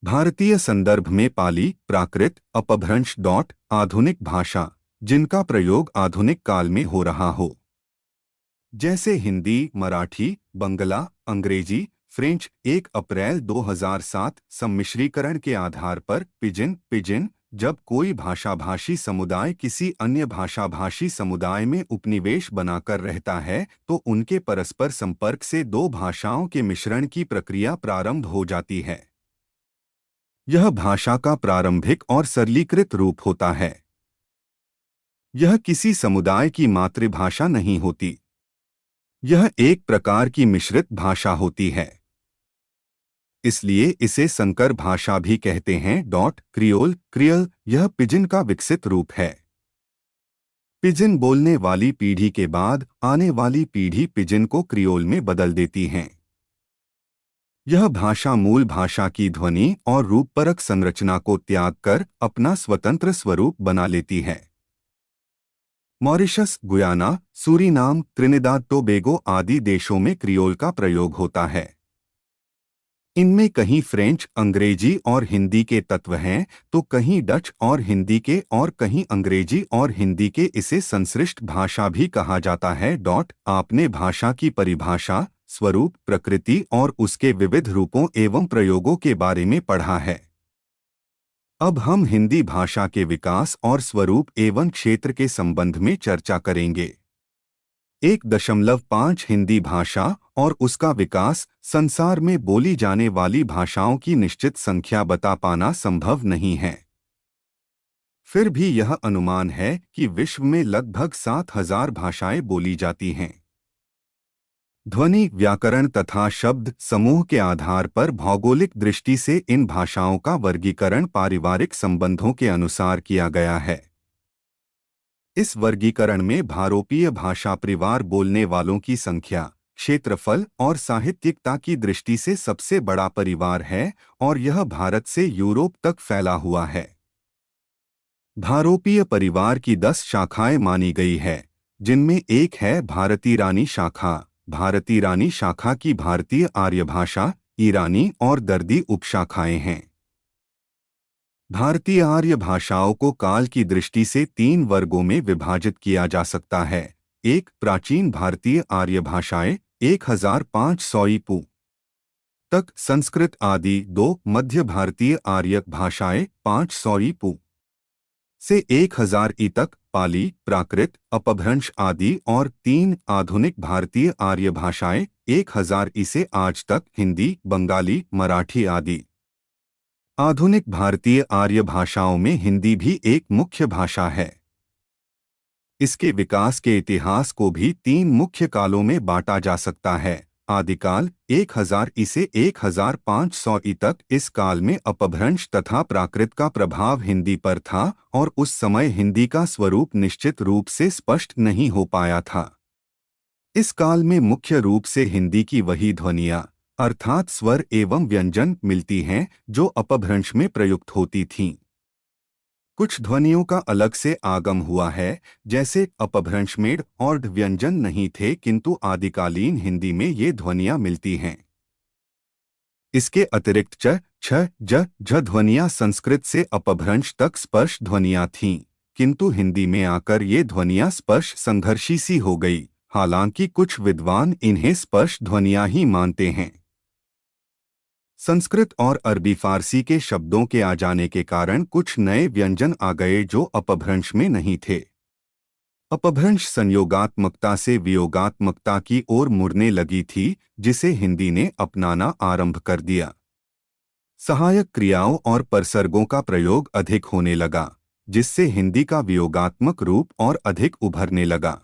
भारतीय संदर्भ में पाली, प्राकृत, अपभ्रंश। आधुनिक भाषा, जिनका प्रयोग आधुनिक काल में हो रहा हो, जैसे हिंदी, मराठी, बंगला, अंग्रेजी, फ्रेंच। 1 अप्रैल 2007 सम्मिश्रीकरण के आधार पर पिजिन, जब कोई भाषाभाषी समुदाय किसी अन्य भाषाभाषी समुदाय में उपनिवेश बनाकर रहता है तो उनके परस्पर संपर्क से दो भाषाओं के मिश्रण की प्रक्रिया प्रारंभ हो जाती है। यह भाषा का प्रारंभिक और सरलीकृत रूप होता है। यह किसी समुदाय की मातृभाषा नहीं होती, यह एक प्रकार की मिश्रित भाषा होती है। इसलिए इसे संकर भाषा भी कहते हैं। क्रियोल, यह पिजिन का विकसित रूप है। पिजिन बोलने वाली पीढ़ी के बाद आने वाली पीढ़ी पिजिन को क्रियोल में बदल देती है। यह भाषा मूल भाषा की ध्वनि और रूपपरक संरचना को त्याग कर अपना स्वतंत्र स्वरूप बना लेती है। Mauritius, Guyana, Suriname, Trinidad Tobago आदि देशों में क्रियोल का प्रयोग होता है। इनमें कहीं फ्रेंच, अंग्रेजी और हिंदी के तत्व हैं, तो कहीं डच और हिंदी के और कहीं अंग्रेजी और हिंदी के। इसे संश्लिष्ट भाषा भी कहा जाता है। आपने भाषा की परिभाषा, स्वरूप, प्रकृति और उसके विविध रूपों एवं प्रयोगों के बारे में पढ़ा है। अब हम हिंदी भाषा के विकास और स्वरूप एवं क्षेत्र के संबंध में चर्चा करेंगे। 1.5 हिंदी भाषा और उसका विकास। संसार में बोली जाने वाली भाषाओं की निश्चित संख्या बता पाना संभव नहीं है। फिर भी यह अनुमान है कि विश्व में लगभग 7,000 भाषाएं बोली जाती हैं। ध्वनि, व्याकरण तथा शब्द समूह के आधार पर भौगोलिक दृष्टि से इन भाषाओं का वर्गीकरण पारिवारिक संबंधों के अनुसार किया गया है। इस वर्गीकरण में भारोपीय भाषा परिवार बोलने वालों की संख्या, क्षेत्रफल और साहित्यिकता की दृष्टि से सबसे बड़ा परिवार है और यह भारत से यूरोप तक फैला हुआ है। भारोपीय परिवार की 10 शाखाएं मानी गई है, जिनमें एक है भारती रानी शाखा। भारती रानी शाखा की भारतीय आर्य भाषा, ईरानी और दर्दी उपशाखाएं हैं। भारतीय आर्य भाषाओं को काल की दृष्टि से 3 वर्गों में विभाजित किया जा सकता है। 1. प्राचीन भारतीय आर्य भाषाएं 1500 ईपू तक संस्कृत आदि। 2. मध्य भारतीय आर्य भाषाएं 500 ईपू से 1000 ई तक, पाली, प्राकृत, अपभ्रंश आदि। और 3. आधुनिक भारतीय आर्य भाषाएं 1000 ई से आज तक, हिंदी, बंगाली, मराठी आदि। आधुनिक भारतीय आर्य भाषाओं में हिंदी भी एक मुख्य भाषा है। इसके विकास के इतिहास को भी 3 मुख्य कालों में बांटा जा सकता है। आदिकाल 1000 ई से 1500 ई तक। इस काल में अपभ्रंश तथा प्राकृत का प्रभाव हिंदी पर था और उस समय हिंदी का स्वरूप निश्चित रूप से स्पष्ट नहीं हो पाया था। इस काल में मुख्य रूप से हिंदी की वही ध्वनियाँ अर्थात स्वर एवं व्यंजन मिलती हैं जो अपभ्रंश में प्रयुक्त होती थीं। कुछ ध्वनियों का अलग से आगम हुआ है, जैसे अपभ्रंश में और व्यंजन नहीं थे, किंतु आदिकालीन हिंदी में ये ध्वनियाँ मिलती हैं। इसके अतिरिक्त च, छ, ज, झ ध्वनियाँ संस्कृत से अपभ्रंश तक स्पर्श ध्वनियाँ थीं, किंतु हिंदी में आकर ये ध्वनियाँ स्पर्श संघर्षी सी हो गई। हालांकि कुछ विद्वान इन्हें स्पर्श ध्वनियाँ ही मानते हैं। संस्कृत और अरबी फारसी के शब्दों के आ जाने के कारण कुछ नए व्यंजन आ गए जो अपभ्रंश में नहीं थे। अपभ्रंश संयोगात्मकता से वियोगात्मकता की ओर मुड़ने लगी थी, जिसे हिंदी ने अपनाना आरंभ कर दिया। सहायक क्रियाओं और परसर्गों का प्रयोग अधिक होने लगा, जिससे हिंदी का वियोगात्मक रूप और अधिक उभरने लगा।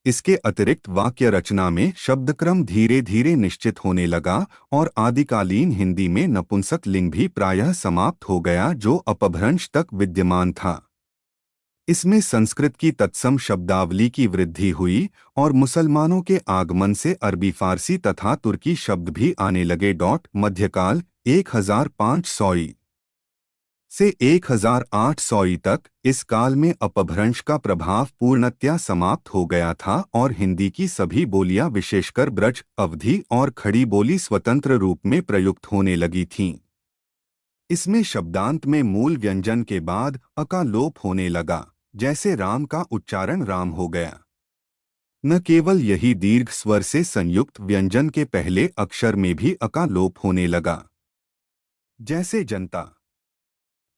इसके अतिरिक्त वाक्य रचना में शब्दक्रम धीरे धीरे निश्चित होने लगा और आदिकालीन हिंदी में नपुंसक लिंग भी प्रायः समाप्त हो गया, जो अपभ्रंश तक विद्यमान था। इसमें संस्कृत की तत्सम शब्दावली की वृद्धि हुई और मुसलमानों के आगमन से अरबी, फारसी तथा तुर्की शब्द भी आने लगे। मध्यकाल 1500 ई से 1800 ई तक। इस काल में अपभ्रंश का प्रभाव पूर्णतया समाप्त हो गया था और हिंदी की सभी बोलियां विशेषकर ब्रज, अवधी और खड़ी बोली स्वतंत्र रूप में प्रयुक्त होने लगी थीं। इसमें शब्दांत में मूल व्यंजन के बाद अ का लोप होने लगा, जैसे राम का उच्चारण राम हो गया। न केवल यही, दीर्घ स्वर से संयुक्त व्यंजन के पहले अक्षर में भी अ का लोप होने लगा, जैसे जनता।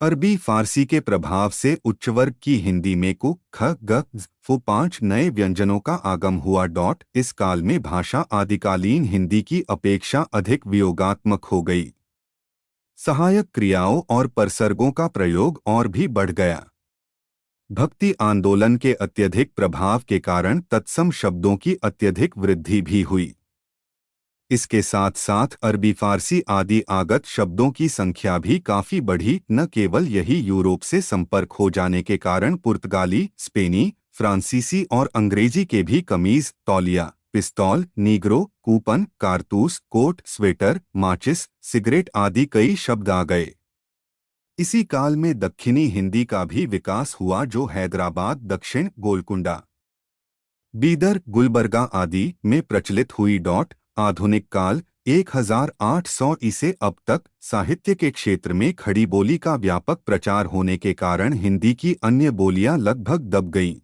अरबी फारसी के प्रभाव से उच्चवर्ग की हिंदी में कु, ख, ग, फु 5 नए व्यंजनों का आगम हुआ। इस काल में भाषा आदिकालीन हिंदी की अपेक्षा अधिक वियोगात्मक हो गई। सहायक क्रियाओं और परसर्गों का प्रयोग और भी बढ़ गया। भक्ति आंदोलन के अत्यधिक प्रभाव के कारण तत्सम शब्दों की अत्यधिक वृद्धि भी हुई। इसके साथ साथ अरबी, फारसी आदि आगत शब्दों की संख्या भी काफी बढ़ी। न केवल यही, यूरोप से संपर्क हो जाने के कारण पुर्तगाली, स्पेनी, फ्रांसीसी और अंग्रेजी के भी कमीज, तौलिया, पिस्तौल, नीग्रो, कूपन, कारतूस, कोट, स्वेटर, माचिस, सिगरेट आदि कई शब्द आ गए। इसी काल में दक्षिणी हिंदी का भी विकास हुआ, जो हैदराबाद, दक्षिण, गोलकुंडा, बीदर, गुलबर्गा आदि में प्रचलित हुई। आधुनिक काल 1800 से अब तक साहित्य के क्षेत्र में खड़ी बोली का व्यापक प्रचार होने के कारण हिंदी की अन्य बोलियां लगभग दब गईं।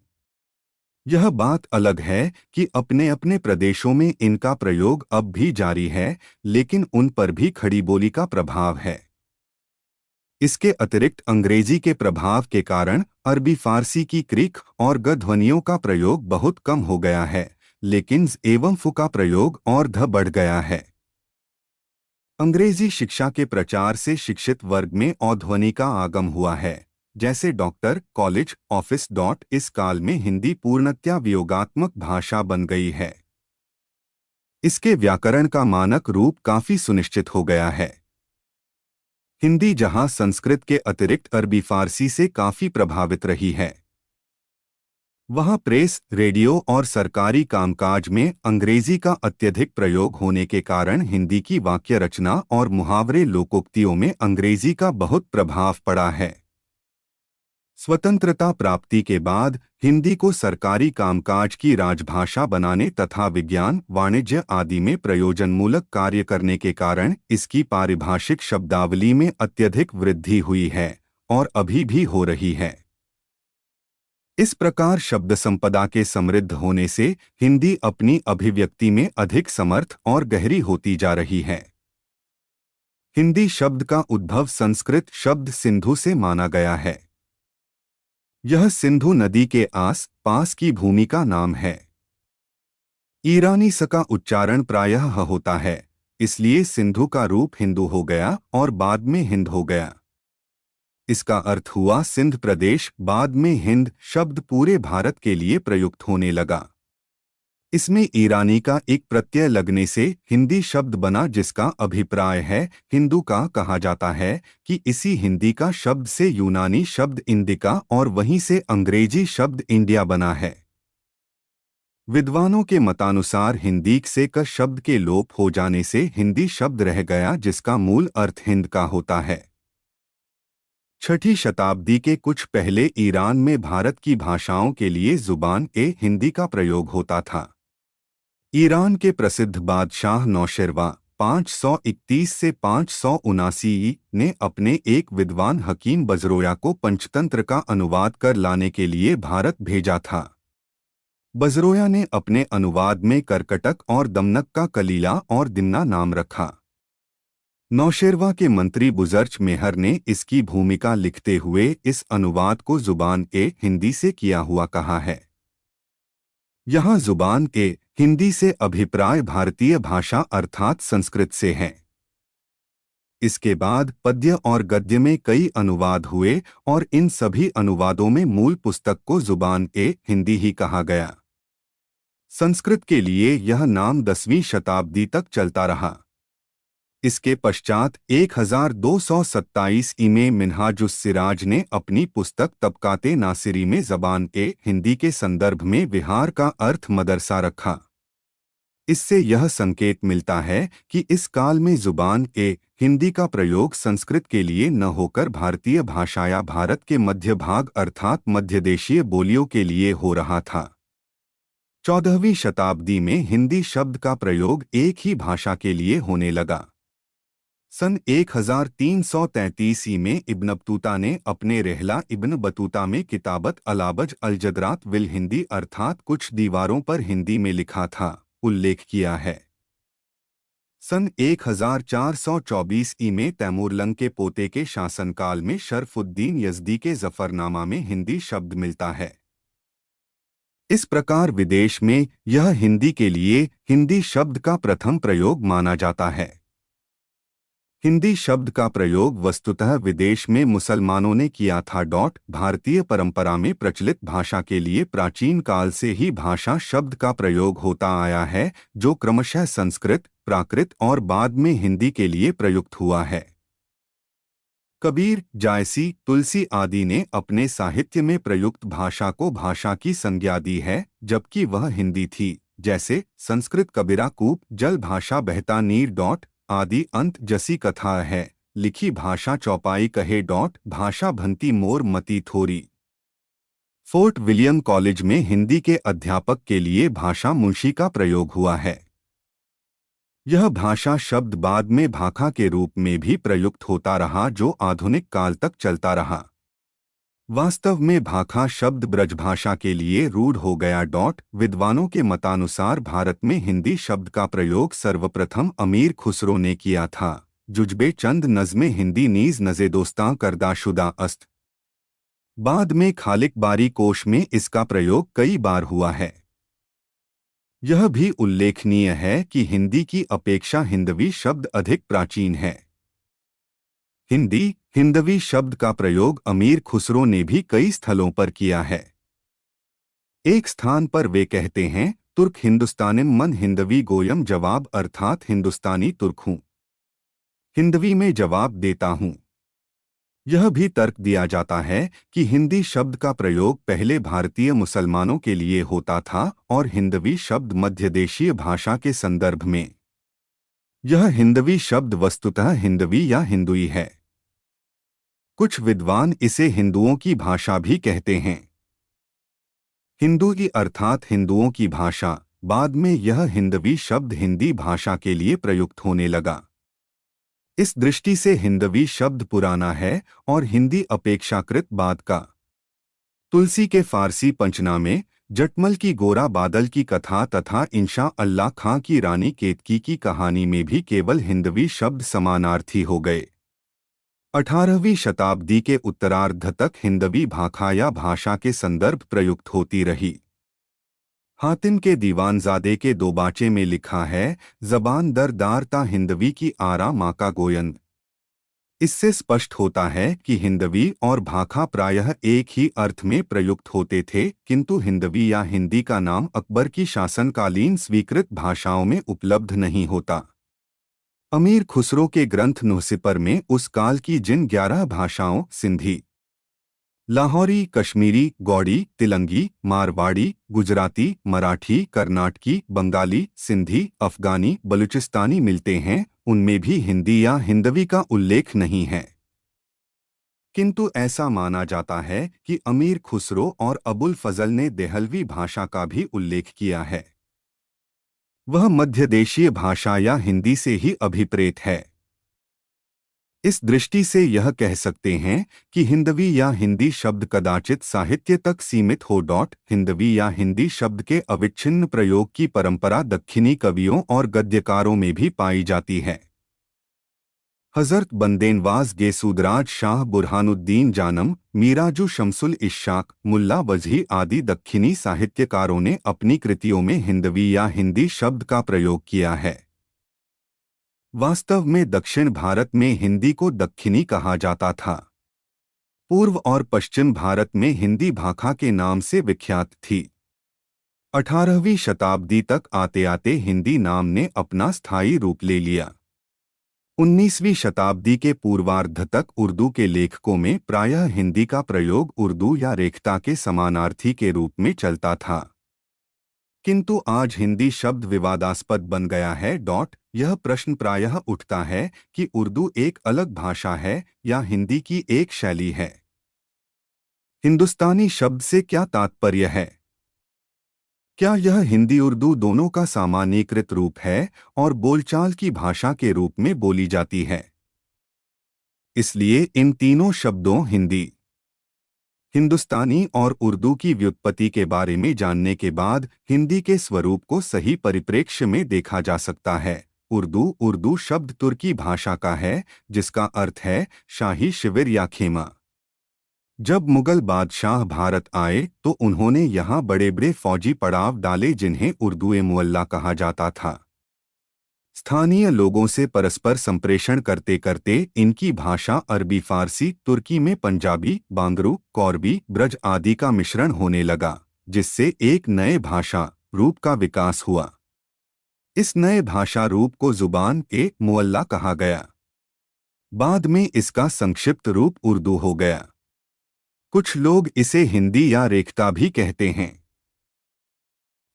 यह बात अलग है कि अपने अपने प्रदेशों में इनका प्रयोग अब भी जारी है, लेकिन उन पर भी खड़ी बोली का प्रभाव है। इसके अतिरिक्त अंग्रेजी के प्रभाव के कारण अरबी फारसी की क्रिक और ग ध्वनियों का प्रयोग बहुत कम हो गया है, लेकिन ज़ एवं फु का प्रयोग और ध बढ़ गया है। अंग्रेजी शिक्षा के प्रचार से शिक्षित वर्ग में औध्वनि का आगम हुआ है, जैसे डॉक्टर, कॉलेज, ऑफिस। इस काल में हिंदी पूर्णतया वियोगात्मक भाषा बन गई है। इसके व्याकरण का मानक रूप काफी सुनिश्चित हो गया है। हिंदी जहां संस्कृत के अतिरिक्त अरबी फारसी से काफी प्रभावित रही है, वहां प्रेस, रेडियो और सरकारी कामकाज में अंग्रेजी का अत्यधिक प्रयोग होने के कारण हिंदी की वाक्य रचना और मुहावरे लोकोक्तियों में अंग्रेजी का बहुत प्रभाव पड़ा है। स्वतंत्रता प्राप्ति के बाद हिंदी को सरकारी कामकाज की राजभाषा बनाने तथा विज्ञान, वाणिज्य आदि में प्रयोजनमूलक कार्य करने के कारण इसकी पारिभाषिक शब्दावली में अत्यधिक वृद्धि हुई है और अभी भी हो रही है। इस प्रकार शब्द संपदा के समृद्ध होने से हिंदी अपनी अभिव्यक्ति में अधिक समर्थ और गहरी होती जा रही है। हिंदी शब्द का उद्भव संस्कृत शब्द सिंधु से माना गया है। यह सिंधु नदी के आस पास की भूमि का नाम है। ईरानी स का उच्चारण प्रायः ह होता है, इसलिए सिंधु का रूप हिंदू हो गया और बाद में हिंद हो गया। इसका अर्थ हुआ सिंध प्रदेश, बाद में हिंद शब्द पूरे भारत के लिए प्रयुक्त होने लगा। इसमें ईरानी का एक प्रत्यय लगने से हिंदी शब्द बना, जिसका अभिप्राय है हिंदू का। कहा जाता है कि इसी हिंदी का शब्द से यूनानी शब्द इंडिका और वहीं से अंग्रेजी शब्द इंडिया बना है। विद्वानों के मतानुसार हिंदी से क शब्द के लोप हो जाने से हिंदी शब्द रह गया, जिसका मूल अर्थ हिंद का होता है। 6ठी शताब्दी के कुछ पहले ईरान में भारत की भाषाओं के लिए ज़ुबान-ए-हिंदी का प्रयोग होता था। ईरान के प्रसिद्ध बादशाह नौशेरवा 531 से 579 ने अपने एक विद्वान हकीम बजरोया को पंचतंत्र का अनुवाद कर लाने के लिए भारत भेजा था। बजरोया ने अपने अनुवाद में करकटक और दमनक का कलीला और दिमना नाम रखा। नौशेरवा के मंत्री बुजर्च मेहर ने इसकी भूमिका लिखते हुए इस अनुवाद को ज़ुबान-ए-हिंदी से किया हुआ कहा है। यहाँ ज़ुबान-ए-हिंदी से अभिप्राय भारतीय भाषा अर्थात संस्कृत से है। इसके बाद पद्य और गद्य में कई अनुवाद हुए और इन सभी अनुवादों में मूल पुस्तक को ज़ुबान-ए-हिंदी ही कहा गया। संस्कृत के लिए यह नाम 10वीं शताब्दी तक चलता रहा। इसके पश्चात 1227 में मिन्हाजुस्सिराज ने अपनी पुस्तक तबकाते नासिरी में ज़बान-ए-हिंदी के संदर्भ में विहार का अर्थ मदरसा रखा। इससे यह संकेत मिलता है कि इस काल में ज़ुबान-ए-हिंदी का प्रयोग संस्कृत के लिए न होकर भारतीय भाषा या भारत के मध्य भाग अर्थात मध्यदेशीय बोलियों के लिए हो रहा था। 14वीं शताब्दी में हिंदी शब्द का प्रयोग एक ही भाषा के लिए होने लगा। सन 1333 में इब्न बतूता ने अपने रहला इब्न बतूता में किताबत अलाबज अलजदरात विल हिंदी अर्थात कुछ दीवारों पर हिंदी में लिखा था उल्लेख किया है। सन 1424 में तैमूरलंग के पोते के शासनकाल में शरफुद्दीन यज़दी के ज़फ़रनामा में हिंदी शब्द मिलता है। इस प्रकार विदेश में यह हिंदी के लिए हिंदी शब्द का प्रथम प्रयोग माना जाता है। हिंदी शब्द का प्रयोग वस्तुतः विदेश में मुसलमानों ने किया था। भारतीय परंपरा में प्रचलित भाषा के लिए प्राचीन काल से ही भाषा शब्द का प्रयोग होता आया है, जो क्रमशः संस्कृत, प्राकृत और बाद में हिंदी के लिए प्रयुक्त हुआ है। कबीर, जायसी, तुलसी आदि ने अपने साहित्य में प्रयुक्त भाषा को भाषा की संज्ञा दी है, जबकि वह हिंदी थी। जैसे संस्कृत कबीरा कूप जल भाषा बहता नीर आदि अंत जसी कथा है, लिखी भाषा चौपाई कहे भाषा भंती मोर मती थोरी। फोर्ट विलियम कॉलेज में हिंदी के अध्यापक के लिए भाषा मुंशी का प्रयोग हुआ है। यह भाषा शब्द बाद में भाखा के रूप में भी प्रयुक्त होता रहा, जो आधुनिक काल तक चलता रहा। वास्तव में भाखा शब्द ब्रजभाषा के लिए रूढ़ हो गया। विद्वानों के मतानुसार भारत में हिंदी शब्द का प्रयोग सर्वप्रथम अमीर खुसरो ने किया था। जुजबे चंद नज़्मे हिंदी नीज नज़ेदोस्तां करदाशुदा अस्त। बाद में खालिक बारी कोश में इसका प्रयोग कई बार हुआ है। यह भी उल्लेखनीय है कि हिंदी की अपेक्षा हिंदवी शब्द अधिक प्राचीन है। हिंदवी शब्द का प्रयोग अमीर खुसरो ने भी कई स्थलों पर किया है। एक स्थान पर वे कहते हैं, तुर्क हिंदुस्तानिम मन हिंदवी गोयम जवाब, अर्थात हिंदुस्तानी तुर्क हूं, हिंदवी में जवाब देता हूं। यह भी तर्क दिया जाता है कि हिंदी शब्द का प्रयोग पहले भारतीय मुसलमानों के लिए होता था और हिंदवी शब्द मध्य देशीय भाषा के संदर्भ में। यह हिंदवी शब्द वस्तुतः हिंदवी या हिंदुई है। कुछ विद्वान इसे हिंदुओं की भाषा भी कहते हैं। हिंदुई अर्थात हिंदुओं की भाषा। बाद में यह हिंदवी शब्द हिंदी भाषा के लिए प्रयुक्त होने लगा। इस दृष्टि से हिंदवी शब्द पुराना है और हिंदी अपेक्षाकृत बाद का। तुलसी के फारसी पंचनामे, जटमल की गोरा बादल की कथा तथा इंशा अल्लाह खां की रानी केतकी की कहानी में भी केवल हिंदवी शब्द समानार्थी हो गए। 18वीं शताब्दी के उत्तरार्ध तक हिंदवी भाखा या भाषा के संदर्भ प्रयुक्त होती रही। हातिम के दीवानजादे के दोबाचे में लिखा है, जबान दर दार ता हिंदवी की आरा माँ का गोयन। इससे स्पष्ट होता है कि हिंदवी और भाखा प्रायः एक ही अर्थ में प्रयुक्त होते थे, किंतु हिंदवी या हिंदी का नाम अकबर की शासनकालीन स्वीकृत भाषाओं में उपलब्ध नहीं होता। अमीर खुसरो के ग्रंथ नुहसिपर में उस काल की जिन 11 भाषाओं सिंधी, लाहौरी, कश्मीरी, गौड़ी, तिलंगी, मारवाड़ी, गुजराती, मराठी, कर्नाटकी, बंगाली, सिंधी, अफगानी, बलूचिस्तानी मिलते हैं, उनमें भी हिंदी या हिंदवी का उल्लेख नहीं है। किंतु ऐसा माना जाता है कि अमीर खुसरो और अबुल फजल ने देहलवी भाषा का भी उल्लेख किया है। वह मध्य देशीय भाषा या हिंदी से ही अभिप्रेत है। इस दृष्टि से यह कह सकते हैं कि हिंदवी या हिंदी शब्द कदाचित साहित्य तक सीमित हो। हिंदवी या हिंदी शब्द के अविच्छिन्न प्रयोग की परंपरा दक्षिणी कवियों और गद्यकारों में भी पाई जाती है। हजरत बंदेनवाज गेसूदराज शाह बुरहानुद्दीन जानम, मीराजू शमसुल इश्शाक, मुल्ला वजही आदि दक्षिणी साहित्यकारों ने अपनी कृतियों में हिंदवी या हिंदी शब्द का प्रयोग किया है। वास्तव में दक्षिण भारत में हिंदी को दक्षिणी कहा जाता था। पूर्व और पश्चिम भारत में हिंदी भाखा के नाम से विख्यात थी। 18वीं शताब्दी तक आते आते हिंदी नाम ने अपना स्थायी रूप ले लिया। 19वीं शताब्दी के पूर्वार्ध तक उर्दू के लेखकों में प्रायः हिंदी का प्रयोग उर्दू या रेखता के समानार्थी के रूप में चलता था। किंतु आज हिंदी शब्द विवादास्पद बन गया है। यह प्रश्न प्रायः उठता है कि उर्दू एक अलग भाषा है या हिंदी की एक शैली है। हिंदुस्तानी शब्द से क्या तात्पर्य है? क्या यह हिंदी उर्दू दोनों का सामान्यीकृत रूप है और बोलचाल की भाषा के रूप में बोली जाती है? इसलिए इन तीनों शब्दों हिंदी, हिंदुस्तानी और उर्दू की व्युत्पत्ति के बारे में जानने के बाद हिंदी के स्वरूप को सही परिप्रेक्ष्य में देखा जा सकता है। उर्दू शब्द तुर्की भाषा का है, जिसका अर्थ है शाही शिविर या खेमा। जब मुगल बादशाह भारत आए तो उन्होंने यहाँ बड़े बड़े फौजी पड़ाव डाले, जिन्हें उर्दू-ए-मुअल्ला कहा जाता था। स्थानीय लोगों से परस्पर संप्रेषण करते करते इनकी भाषा अरबी, फारसी, तुर्की में पंजाबी, बांगरू, कौरबी, ब्रज आदि का मिश्रण होने लगा, जिससे एक नए भाषा रूप का विकास हुआ। इस नए भाषा रूप को जुबान-ए-मुअल्ला कहा गया। बाद में इसका संक्षिप्त रूप उर्दू हो गया। कुछ लोग इसे हिंदी या रेखता भी कहते हैं।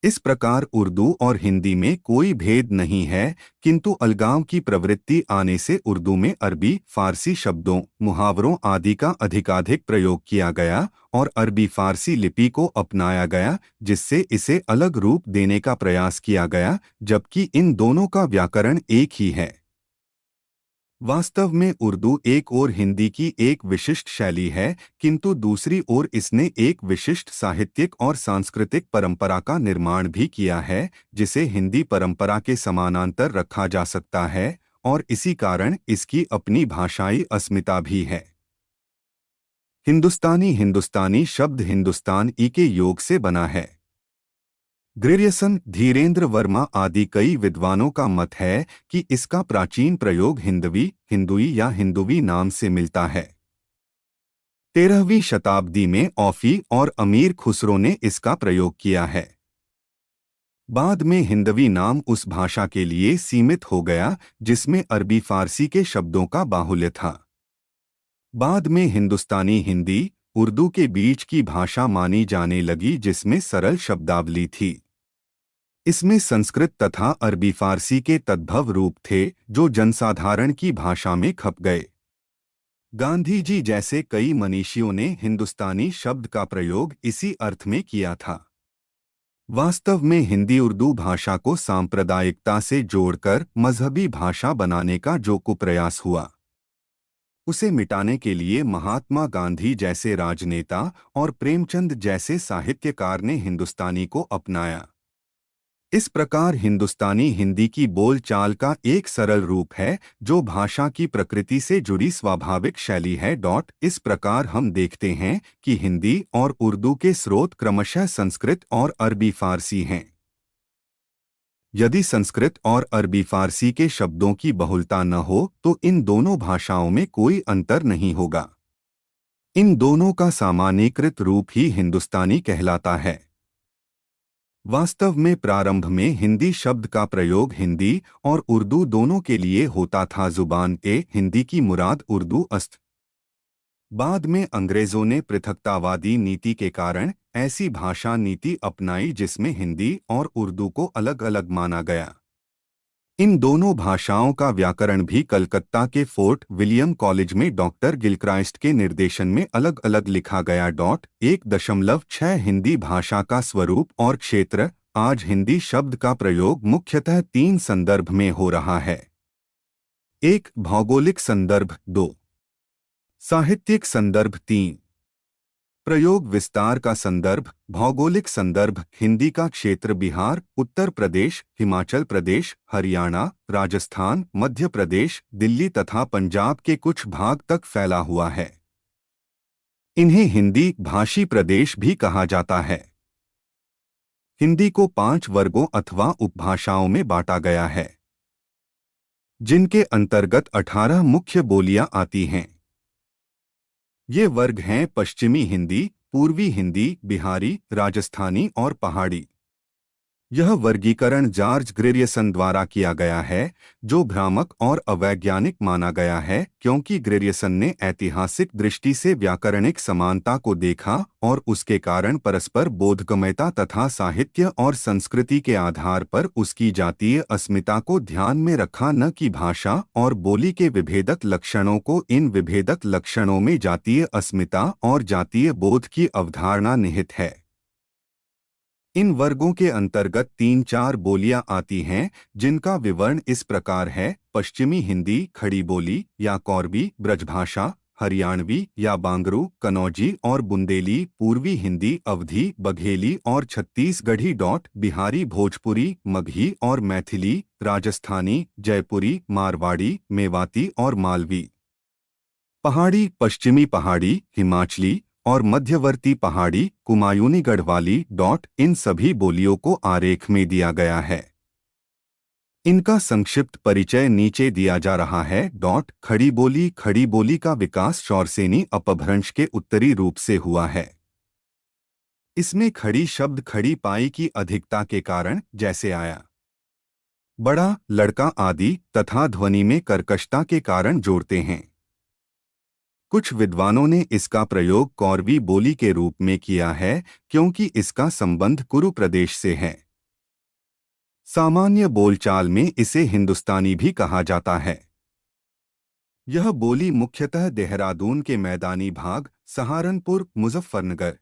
इस प्रकार उर्दू और हिंदी में कोई भेद नहीं है, किंतु अलगाव की प्रवृत्ति आने से उर्दू में अरबी फारसी शब्दों, मुहावरों आदि का अधिकाधिक प्रयोग किया गया और अरबी फारसी लिपि को अपनाया गया, जिससे इसे अलग रूप देने का प्रयास किया गया, जबकि इन दोनों का व्याकरण एक ही है। वास्तव में उर्दू एक ओर हिंदी की एक विशिष्ट शैली है, किंतु दूसरी ओर इसने एक विशिष्ट साहित्यिक और सांस्कृतिक परंपरा का निर्माण भी किया है, जिसे हिंदी परंपरा के समानांतर रखा जा सकता है, और इसी कारण इसकी अपनी भाषाई अस्मिता भी है। हिंदुस्तानी शब्द हिंदुस्तान ई के योग से बना है। ग्रेरियसन, धीरेन्द्र वर्मा आदि कई विद्वानों का मत है कि इसका प्राचीन प्रयोग हिंदवी, हिंदुई या हिंदुवी नाम से मिलता है। 13वीं शताब्दी में औफी और अमीर खुसरो ने इसका प्रयोग किया है। बाद में हिंदवी नाम उस भाषा के लिए सीमित हो गया जिसमें अरबी फारसी के शब्दों का बाहुल्य था। बाद में हिंदुस्तानी हिंदी उर्दू के बीच की भाषा मानी जाने लगी, जिसमें सरल शब्दावली थी। इसमें संस्कृत तथा अरबी फारसी के तद्भव रूप थे जो जनसाधारण की भाषा में खप गए। गांधी जी जैसे कई मनीषियों ने हिंदुस्तानी शब्द का प्रयोग इसी अर्थ में किया था। वास्तव में हिंदी उर्दू भाषा को सांप्रदायिकता से जोड़कर मजहबी भाषा बनाने का जो कुप्रयास हुआ, उसे मिटाने के लिए महात्मा गांधी जैसे राजनेता और प्रेमचंद जैसे साहित्यकार ने हिंदुस्तानी को अपनाया। इस प्रकार हिंदुस्तानी हिंदी की बोलचाल का एक सरल रूप है जो भाषा की प्रकृति से जुड़ी स्वाभाविक शैली है। इस प्रकार हम देखते हैं कि हिंदी और उर्दू के स्रोत क्रमशः संस्कृत और अरबी फारसी हैं। यदि संस्कृत और अरबी फारसी के शब्दों की बहुलता न हो तो इन दोनों भाषाओं में कोई अंतर नहीं होगा। इन दोनों का सामान्यीकृत रूप ही हिंदुस्तानी कहलाता है। वास्तव में प्रारंभ में हिंदी शब्द का प्रयोग हिंदी और उर्दू दोनों के लिए होता था। जुबान ए हिंदी की मुराद उर्दू अस्त। बाद में अंग्रेजों ने पृथकतावादी नीति के कारण ऐसी भाषा नीति अपनाई जिसमें हिंदी और उर्दू को अलग अलग माना गया। इन दोनों भाषाओं का व्याकरण भी कलकत्ता के फोर्ट विलियम कॉलेज में डॉक्टर गिलक्राइस्ट के निर्देशन में अलग अलग लिखा गया। 1.6 हिंदी भाषा का स्वरूप और क्षेत्र। आज हिंदी शब्द का प्रयोग मुख्यतः 3 संदर्भ में हो रहा है। 1. भौगोलिक संदर्भ। 2. साहित्यिक संदर्भ। 3. प्रयोग विस्तार का संदर्भ। भौगोलिक संदर्भ। हिंदी का क्षेत्र बिहार, उत्तर प्रदेश, हिमाचल प्रदेश, हरियाणा, राजस्थान, मध्य प्रदेश, दिल्ली तथा पंजाब के कुछ भाग तक फैला हुआ है। इन्हें हिंदी भाषी प्रदेश भी कहा जाता है। हिंदी को 5 वर्गों अथवा उपभाषाओं में बांटा गया है, जिनके अंतर्गत 18 मुख्य बोलियां आती हैं। ये वर्ग हैं पश्चिमी हिंदी, पूर्वी हिंदी, बिहारी, राजस्थानी और पहाड़ी। यह वर्गीकरण जॉर्ज ग्रेरियसन द्वारा किया गया है, जो भ्रामक और अवैज्ञानिक माना गया है क्योंकि ग्रेरियसन ने ऐतिहासिक दृष्टि से व्याकरणिक समानता को देखा और उसके कारण परस्पर बोधगम्यता तथा साहित्य और संस्कृति के आधार पर उसकी जातीय अस्मिता को ध्यान में रखा, न कि भाषा और बोली के विभेदक लक्षणों को। इन विभेदक लक्षणों में जातीय अस्मिता और जातीय बोध की अवधारणा निहित है। इन वर्गों के अंतर्गत 3-4 बोलियां आती हैं, जिनका विवरण इस प्रकार है। पश्चिमी हिंदी खड़ी बोली या कौरबी ब्रजभाषा, हरियाणवी या बांगरू, कनौजी और बुंदेली पूर्वी हिंदी, अवधी, बघेली और छत्तीसगढ़ी। बिहारी भोजपुरी, मगही और मैथिली, राजस्थानी, जयपुरी, मारवाड़ी, मेवाती और मालवी। पहाड़ी, पश्चिमी पहाड़ी, हिमाचली और मध्यवर्ती पहाड़ी, कुमायूनी गढ़वाली। इन सभी बोलियों को आरेख में दिया गया है। इनका संक्षिप्त परिचय नीचे दिया जा रहा है। खड़ी बोली का विकास शौरसेनी अपभ्रंश के उत्तरी रूप से हुआ है। इसमें खड़ी शब्द खड़ी पाई की अधिकता के कारण जैसे आया, बड़ा, लड़का आदि तथा ध्वनि में कर्कशता के कारण जोड़ते हैं। कुछ विद्वानों ने इसका प्रयोग कौरवी बोली के रूप में किया है क्योंकि इसका संबंध कुरु प्रदेश से है। सामान्य बोलचाल में इसे हिंदुस्तानी भी कहा जाता है। यह बोली मुख्यतः देहरादून के मैदानी भाग, सहारनपुर, मुजफ्फरनगर,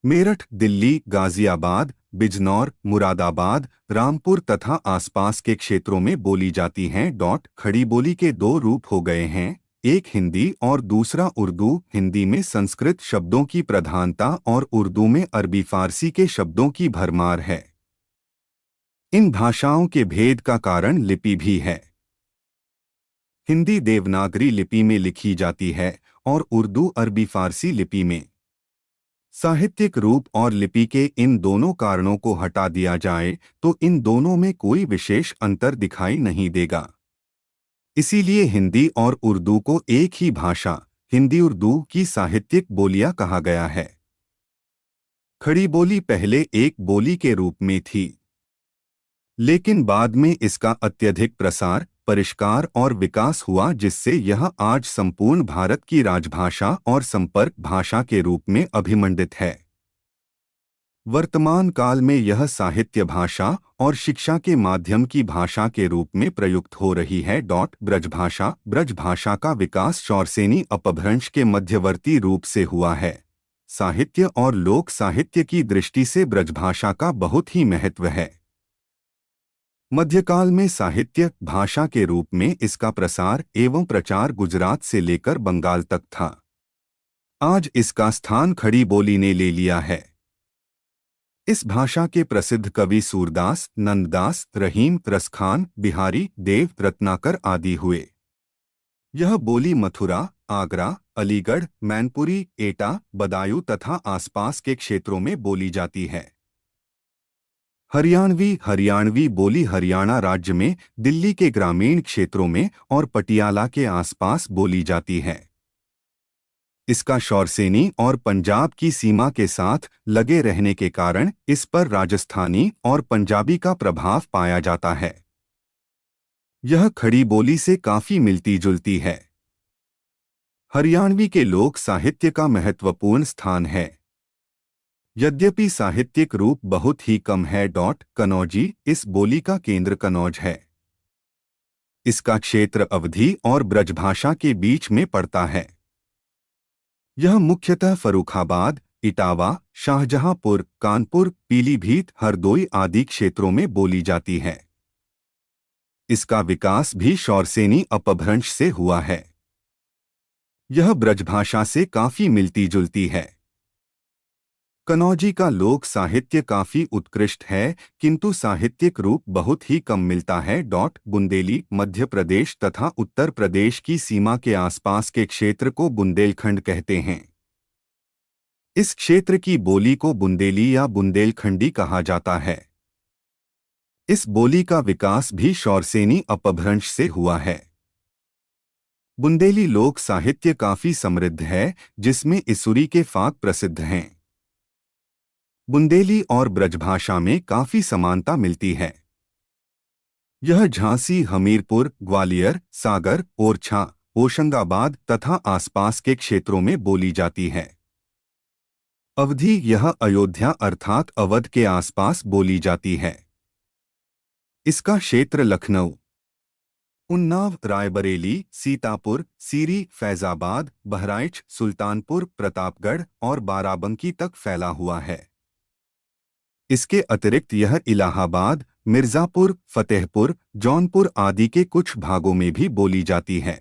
मेरठ, दिल्ली, गाजियाबाद, बिजनौर, मुरादाबाद, रामपुर तथा आसपास के क्षेत्रों में बोली जाती हैं। खड़ी बोली के दो रूप हो गए हैं, एक हिंदी और दूसरा उर्दू। हिंदी में संस्कृत शब्दों की प्रधानता और उर्दू में अरबी फारसी के शब्दों की भरमार है। इन भाषाओं के भेद का कारण लिपि भी है। हिंदी देवनागरी लिपि में लिखी जाती है और उर्दू अरबी फारसी लिपि में। साहित्यिक रूप और लिपि के इन दोनों कारणों को हटा दिया जाए तो इन दोनों में कोई विशेष अंतर दिखाई नहीं देगा। इसीलिए हिंदी और उर्दू को एक ही भाषा, हिंदी उर्दू की साहित्यिक बोलियां कहा गया है। खड़ी बोली पहले एक बोली के रूप में थी, लेकिन बाद में इसका अत्यधिक प्रसार, परिष्कार और विकास हुआ, जिससे यह आज संपूर्ण भारत की राजभाषा और संपर्क भाषा के रूप में अभिमंडित है। वर्तमान काल में यह साहित्य भाषा और शिक्षा के माध्यम की भाषा के रूप में प्रयुक्त हो रही है। ब्रजभाषा का विकास शौरसेनी अपभ्रंश के मध्यवर्ती रूप से हुआ है। साहित्य और लोक साहित्य की दृष्टि से ब्रजभाषा का बहुत ही महत्व है। मध्यकाल में साहित्य भाषा के रूप में इसका प्रसार एवं प्रचार गुजरात से लेकर बंगाल तक था। आज इसका स्थान खड़ी बोली ने ले लिया है। इस भाषा के प्रसिद्ध कवि सूरदास, नंददास, रहीम, रसखान, बिहारी, देव, रत्नाकर आदि हुए। यह बोली मथुरा, आगरा, अलीगढ़, मैनपुरी, एटा, बदायूं तथा आसपास के क्षेत्रों में बोली जाती है। हरियाणवी बोली हरियाणा राज्य में, दिल्ली के ग्रामीण क्षेत्रों में और पटियाला के आसपास बोली जाती है। इसका शौरसेनी और पंजाब की सीमा के साथ लगे रहने के कारण इस पर राजस्थानी और पंजाबी का प्रभाव पाया जाता है। यह खड़ी बोली से काफी मिलती जुलती है। हरियाणवी के लोक साहित्य का महत्वपूर्ण स्थान है, यद्यपि साहित्यिक रूप बहुत ही कम है। कनौजी, इस बोली का केंद्र कनौज है। इसका क्षेत्र अवधी और ब्रजभाषा के बीच में पड़ता है। यह मुख्यतः फर्रुखाबाद, इटावा, शाहजहांपुर, कानपुर, पीलीभीत, हरदोई आदि क्षेत्रों में बोली जाती है। इसका विकास भी शौरसेनी अपभ्रंश से हुआ है। यह ब्रजभाषा से काफी मिलती जुलती है। कनौजी का लोक साहित्य काफी उत्कृष्ट है, किंतु साहित्यिक रूप बहुत ही कम मिलता है। बुंदेली, मध्य प्रदेश तथा उत्तर प्रदेश की सीमा के आसपास के क्षेत्र को बुंदेलखंड कहते हैं। इस क्षेत्र की बोली को बुंदेली या बुंदेलखंडी कहा जाता है। इस बोली का विकास भी शौरसेनी अपभ्रंश से हुआ है। बुंदेली लोक साहित्य काफी समृद्ध है, जिसमें इसूरी के फाग प्रसिद्ध हैं। बुंदेली और ब्रजभाषा में काफी समानता मिलती है। यह झांसी, हमीरपुर, ग्वालियर, सागर, ओरछा, होशंगाबाद तथा आसपास के क्षेत्रों में बोली जाती है। अवधी, यह अयोध्या अर्थात अवध के आसपास बोली जाती है। इसका क्षेत्र लखनऊ, उन्नाव, रायबरेली, सीतापुर, सीरी, फैजाबाद, बहराइच, सुल्तानपुर, प्रतापगढ़ और बाराबंकी तक फैला हुआ है। इसके अतिरिक्त यह इलाहाबाद, मिर्जापुर, फतेहपुर, जौनपुर आदि के कुछ भागों में भी बोली जाती है।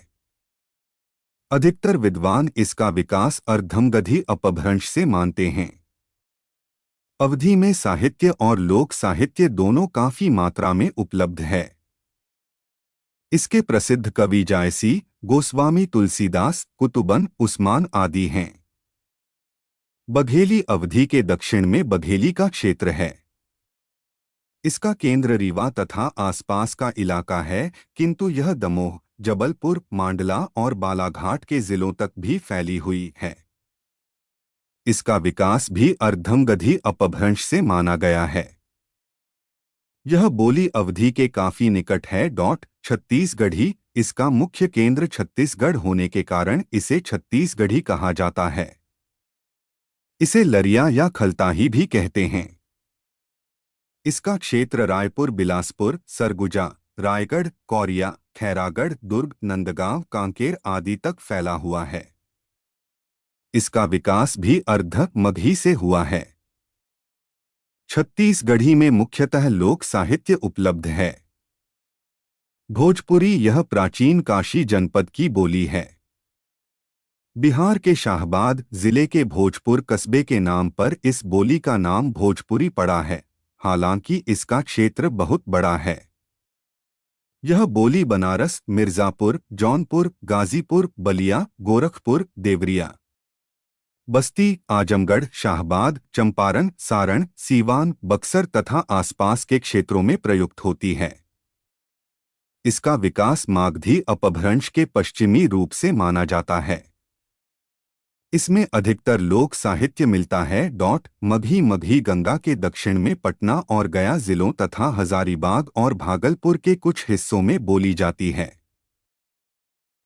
अधिकतर विद्वान इसका विकास अर्धमगधी अपभ्रंश से मानते हैं। अवधी में साहित्य और लोक साहित्य दोनों काफी मात्रा में उपलब्ध है। इसके प्रसिद्ध कवि जायसी, गोस्वामी तुलसीदास, कुतुबन, उस्मान आदि हैं। बघेली अवधी के दक्षिण में बघेली का क्षेत्र है। इसका केंद्र रीवा तथा आसपास का इलाका है, किंतु यह दमोह, जबलपुर, मांडला और बालाघाट के जिलों तक भी फैली हुई है। इसका विकास भी अर्धमगधी अपभ्रंश से माना गया है। यह बोली अवधी के काफी निकट है। छत्तीसगढ़ी, इसका मुख्य केंद्र छत्तीसगढ़ होने के कारण इसे छत्तीसगढ़ी कहा जाता है। इसे लरिया या खलताही भी कहते हैं। इसका क्षेत्र रायपुर, बिलासपुर, सरगुजा, रायगढ़, कोरिया, खैरागढ़, दुर्ग, नंदगांव, कांकेर आदि तक फैला हुआ है। इसका विकास भी अर्ध मगही से हुआ है। छत्तीसगढ़ी में मुख्यतः लोक साहित्य उपलब्ध है। भोजपुरी यह प्राचीन काशी जनपद की बोली है। बिहार के शाहबाद जिले के भोजपुर कस्बे के नाम पर इस बोली का नाम भोजपुरी पड़ा है, हालांकि इसका क्षेत्र बहुत बड़ा है। यह बोली बनारस, मिर्जापुर, जौनपुर, गाजीपुर, बलिया, गोरखपुर, देवरिया, बस्ती, आजमगढ़, शाहबाद, चंपारण, सारण, सीवान, बक्सर तथा आसपास के क्षेत्रों में प्रयुक्त होती है। इसका विकास मागधी अपभ्रंश के पश्चिमी रूप से माना जाता है। इसमें अधिकतर लोक साहित्य मिलता है। मगही मगही गंगा के दक्षिण में पटना और गया जिलों तथा हजारीबाग और भागलपुर के कुछ हिस्सों में बोली जाती है।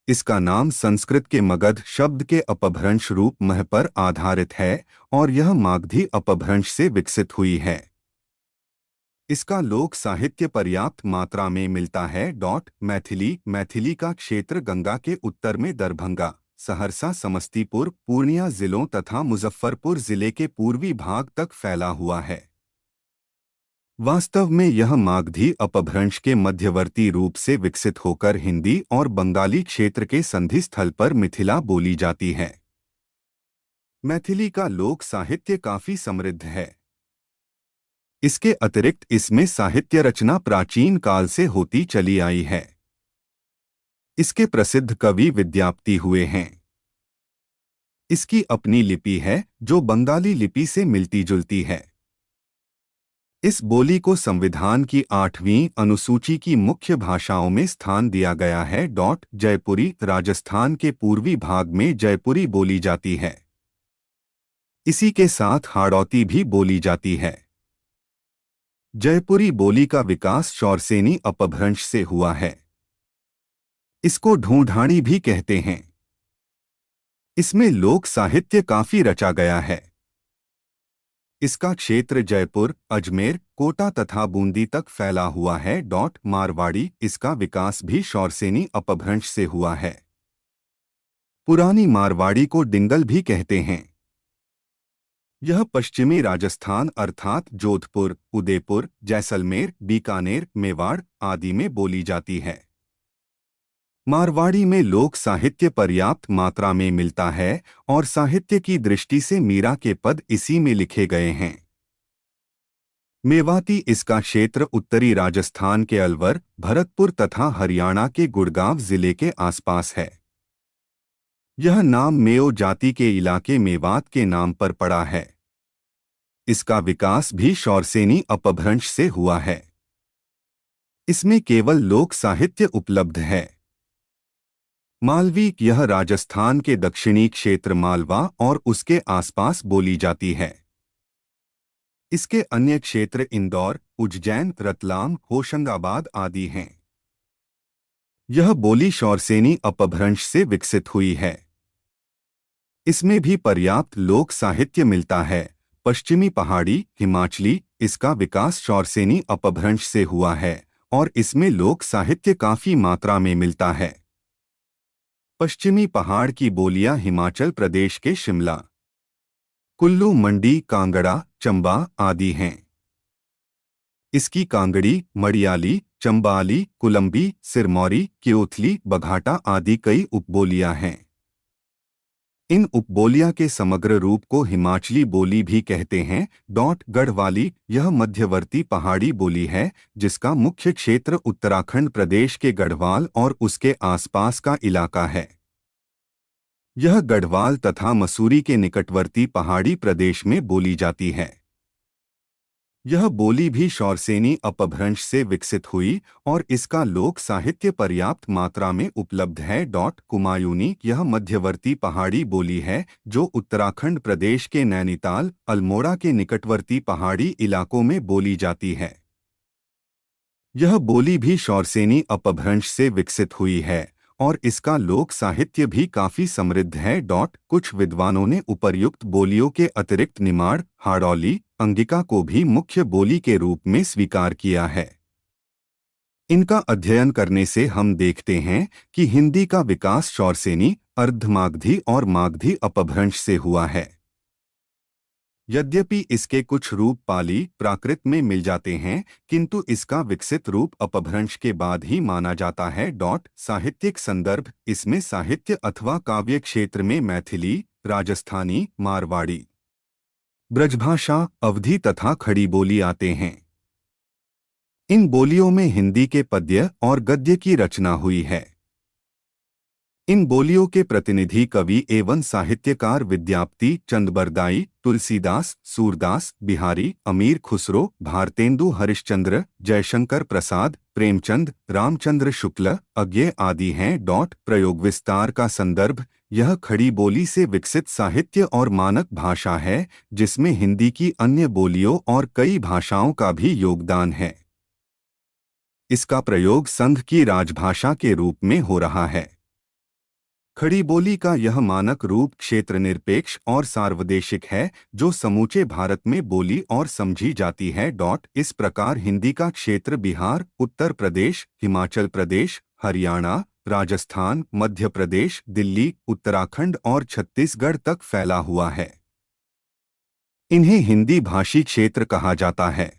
इसका नाम संस्कृत के मगध शब्द के अपभ्रंश रूप मह पर आधारित है और यह मागधी अपभ्रंश से विकसित हुई है। इसका लोक साहित्य पर्याप्त मात्रा में मिलता है। मैथिली का क्षेत्र गंगा के उत्तर में दरभंगा, सहरसा, समस्तीपुर, पूर्णिया जिलों तथा मुजफ्फरपुर जिले के पूर्वी भाग तक फैला हुआ है। वास्तव में यह मागधी अपभ्रंश के मध्यवर्ती रूप से विकसित होकर हिंदी और बंगाली क्षेत्र के संधि स्थल पर मिथिला बोली जाती है। मैथिली का लोक साहित्य काफी समृद्ध है। इसके अतिरिक्त इसमें साहित्य रचना प्राचीन काल से होती चली आई है। इसके प्रसिद्ध कवि विद्यापति हुए हैं। इसकी अपनी लिपि है जो बंगाली लिपि से मिलती जुलती है। इस बोली को संविधान की 8वीं अनुसूची की मुख्य भाषाओं में स्थान दिया गया है। जयपुरी राजस्थान के पूर्वी भाग में जयपुरी बोली जाती है। इसी के साथ हाड़ौती भी बोली जाती है। जयपुरी बोली का विकास शौरसेनी अपभ्रंश से हुआ है। इसको ढूंढानी भी कहते हैं। इसमें लोक साहित्य काफी रचा गया है। इसका क्षेत्र जयपुर, अजमेर, कोटा तथा बूंदी तक फैला हुआ है। मारवाड़ी इसका विकास भी शौरसेनी अपभ्रंश से हुआ है। पुरानी मारवाड़ी को डिंगल भी कहते हैं। यह पश्चिमी राजस्थान अर्थात जोधपुर, उदयपुर, जैसलमेर, बीकानेर, मेवाड़ आदि में बोली जाती है। मारवाड़ी में लोक साहित्य पर्याप्त मात्रा में मिलता है और साहित्य की दृष्टि से मीरा के पद इसी में लिखे गए हैं। मेवाती इसका क्षेत्र उत्तरी राजस्थान के अलवर, भरतपुर तथा हरियाणा के गुड़गांव जिले के आसपास है। यह नाम मेओ जाति के इलाके मेवात के नाम पर पड़ा है। इसका विकास भी शौरसेनी अपभ्रंश से हुआ है। इसमें केवल लोक साहित्य उपलब्ध है। मालवी यह राजस्थान के दक्षिणी क्षेत्र मालवा और उसके आसपास बोली जाती है। इसके अन्य क्षेत्र इंदौर, उज्जैन, रतलाम, होशंगाबाद आदि हैं। यह बोली शौरसेनी अपभ्रंश से विकसित हुई है। इसमें भी पर्याप्त लोक साहित्य मिलता है। पश्चिमी पहाड़ी, हिमाचली इसका विकास शौरसेनी अपभ्रंश से हुआ है और इसमें लोक साहित्य काफी मात्रा में मिलता है। पश्चिमी पहाड़ की बोलियां हिमाचल प्रदेश के शिमला, कुल्लू, मंडी, कांगड़ा, चंबा आदि हैं। इसकी कांगड़ी, मड़ियाली, चंबाली, कुलंबी, सिरमौरी, क्योथली, बघाटा आदि कई उपबोलियां हैं। इन उपबोलियां के समग्र रूप को हिमाचली बोली भी कहते हैं। गढ़वाली यह मध्यवर्ती पहाड़ी बोली है जिसका मुख्य क्षेत्र उत्तराखंड प्रदेश के गढ़वाल और उसके आसपास का इलाका है। यह गढ़वाल तथा मसूरी के निकटवर्ती पहाड़ी प्रदेश में बोली जाती है। यह बोली भी शौरसेनी अपभ्रंश से विकसित हुई और इसका लोक साहित्य पर्याप्त मात्रा में उपलब्ध है। कुमायूनी यह मध्यवर्ती पहाड़ी बोली है जो उत्तराखंड प्रदेश के नैनीताल, अल्मोड़ा के निकटवर्ती पहाड़ी इलाकों में बोली जाती है। यह बोली भी शौरसेनी अपभ्रंश से विकसित हुई है और इसका लोक साहित्य भी काफी समृद्ध है। कुछ विद्वानों ने उपर्युक्त बोलियों के अतिरिक्त निमाड़, हाड़ौली, अंगिका को भी मुख्य बोली के रूप में स्वीकार किया है। इनका अध्ययन करने से हम देखते हैं कि हिंदी का विकास शौरसेनी, अर्धमागधी और मागधी अपभ्रंश से हुआ है। यद्यपि इसके कुछ रूप पाली, प्राकृत में मिल जाते हैं, किंतु इसका विकसित रूप अपभ्रंश के बाद ही माना जाता है। साहित्यिक संदर्भ: इसमें साहित्य अथवा काव्य क्षेत्र में मैथिली, राजस्थानी, मारवाड़ी, ब्रजभाषा, अवधी तथा खड़ी बोली आते हैं। इन बोलियों में हिंदी के पद्य और गद्य की रचना हुई है। इन बोलियों के प्रतिनिधि कवि एवं साहित्यकार विद्यापति, चंद-बरदाई, तुलसीदास, सूरदास, बिहारी, अमीर खुसरो, भारतेंदु हरिश्चंद्र, जयशंकर प्रसाद, प्रेमचंद, रामचंद्र शुक्ल, अज्ञे आदि हैं। प्रयोग विस्तार का संदर्भ: यह खड़ी बोली से विकसित साहित्य और मानक भाषा है, जिसमें हिंदी की अन्य बोलियों और कई भाषाओं का भी योगदान है। इसका प्रयोग संघ की राजभाषा के रूप में हो रहा है। खड़ी बोली का यह मानक रूप क्षेत्र निरपेक्ष और सार्वदेशिक है, जो समूचे भारत में बोली और समझी जाती है। इस प्रकार हिंदी का क्षेत्र बिहार, उत्तर प्रदेश, हिमाचल प्रदेश, हरियाणा, राजस्थान, मध्य प्रदेश, दिल्ली, उत्तराखंड और छत्तीसगढ़ तक फैला हुआ है। इन्हें हिंदी भाषी क्षेत्र कहा जाता है।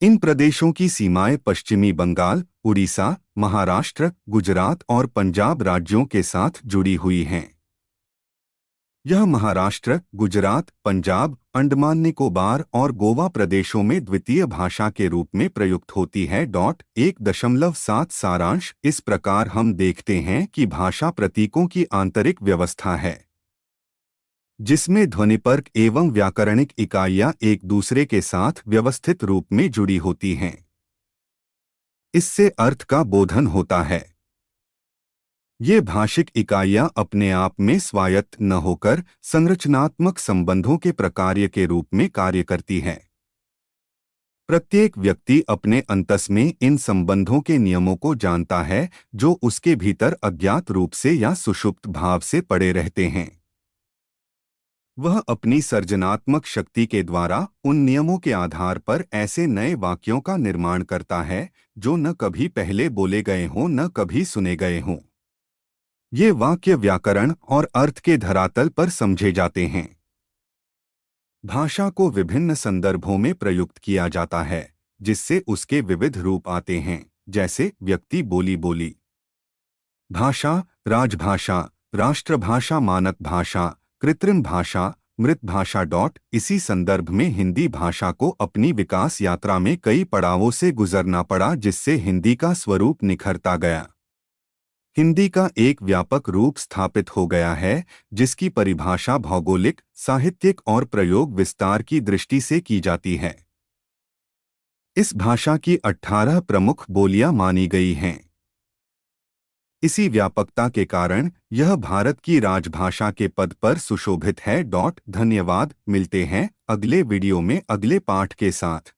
इन प्रदेशों की सीमाएं पश्चिमी बंगाल, उड़ीसा, महाराष्ट्र, गुजरात और पंजाब राज्यों के साथ जुड़ी हुई हैं। यह महाराष्ट्र, गुजरात, पंजाब, अंडमान निकोबार और गोवा प्रदेशों में द्वितीय भाषा के रूप में प्रयुक्त होती है। 1.7 सारांश: इस प्रकार हम देखते हैं कि भाषा प्रतीकों की आंतरिक व्यवस्था है, जिसमें ध्वनिपर्क एवं व्याकरणिक इकाइयां एक दूसरे के साथ व्यवस्थित रूप में जुड़ी होती हैं। इससे अर्थ का बोधन होता है। ये भाषिक इकाइयां अपने आप में स्वायत्त न होकर संरचनात्मक संबंधों के प्रकार्य के रूप में कार्य करती हैं। प्रत्येक व्यक्ति अपने अंतस में इन संबंधों के नियमों को जानता है, जो उसके भीतर अज्ञात रूप से या सुषुप्त भाव से पड़े रहते हैं। वह अपनी सर्जनात्मक शक्ति के द्वारा उन नियमों के आधार पर ऐसे नए वाक्यों का निर्माण करता है, जो न कभी पहले बोले गए हों न कभी सुने गए हों। ये वाक्य व्याकरण और अर्थ के धरातल पर समझे जाते हैं। भाषा को विभिन्न संदर्भों में प्रयुक्त किया जाता है, जिससे उसके विविध रूप आते हैं, जैसे व्यक्ति बोली बोली, भाषा, राजभाषा, राष्ट्रभाषा, मानक भाषा, कृत्रिम भाषा, मृत भाषा। इसी संदर्भ में हिंदी भाषा को अपनी विकास यात्रा में कई पड़ावों से गुजरना पड़ा, जिससे हिंदी का स्वरूप निखरता गया। हिंदी का एक व्यापक रूप स्थापित हो गया है, जिसकी परिभाषा भौगोलिक, साहित्यिक और प्रयोग विस्तार की दृष्टि से की जाती है। इस भाषा की 18 प्रमुख बोलियां मानी गई हैं। इसी व्यापकता के कारण यह भारत की राजभाषा के पद पर सुशोभित है। धन्यवाद। मिलते हैं अगले वीडियो में अगले पाठ के साथ।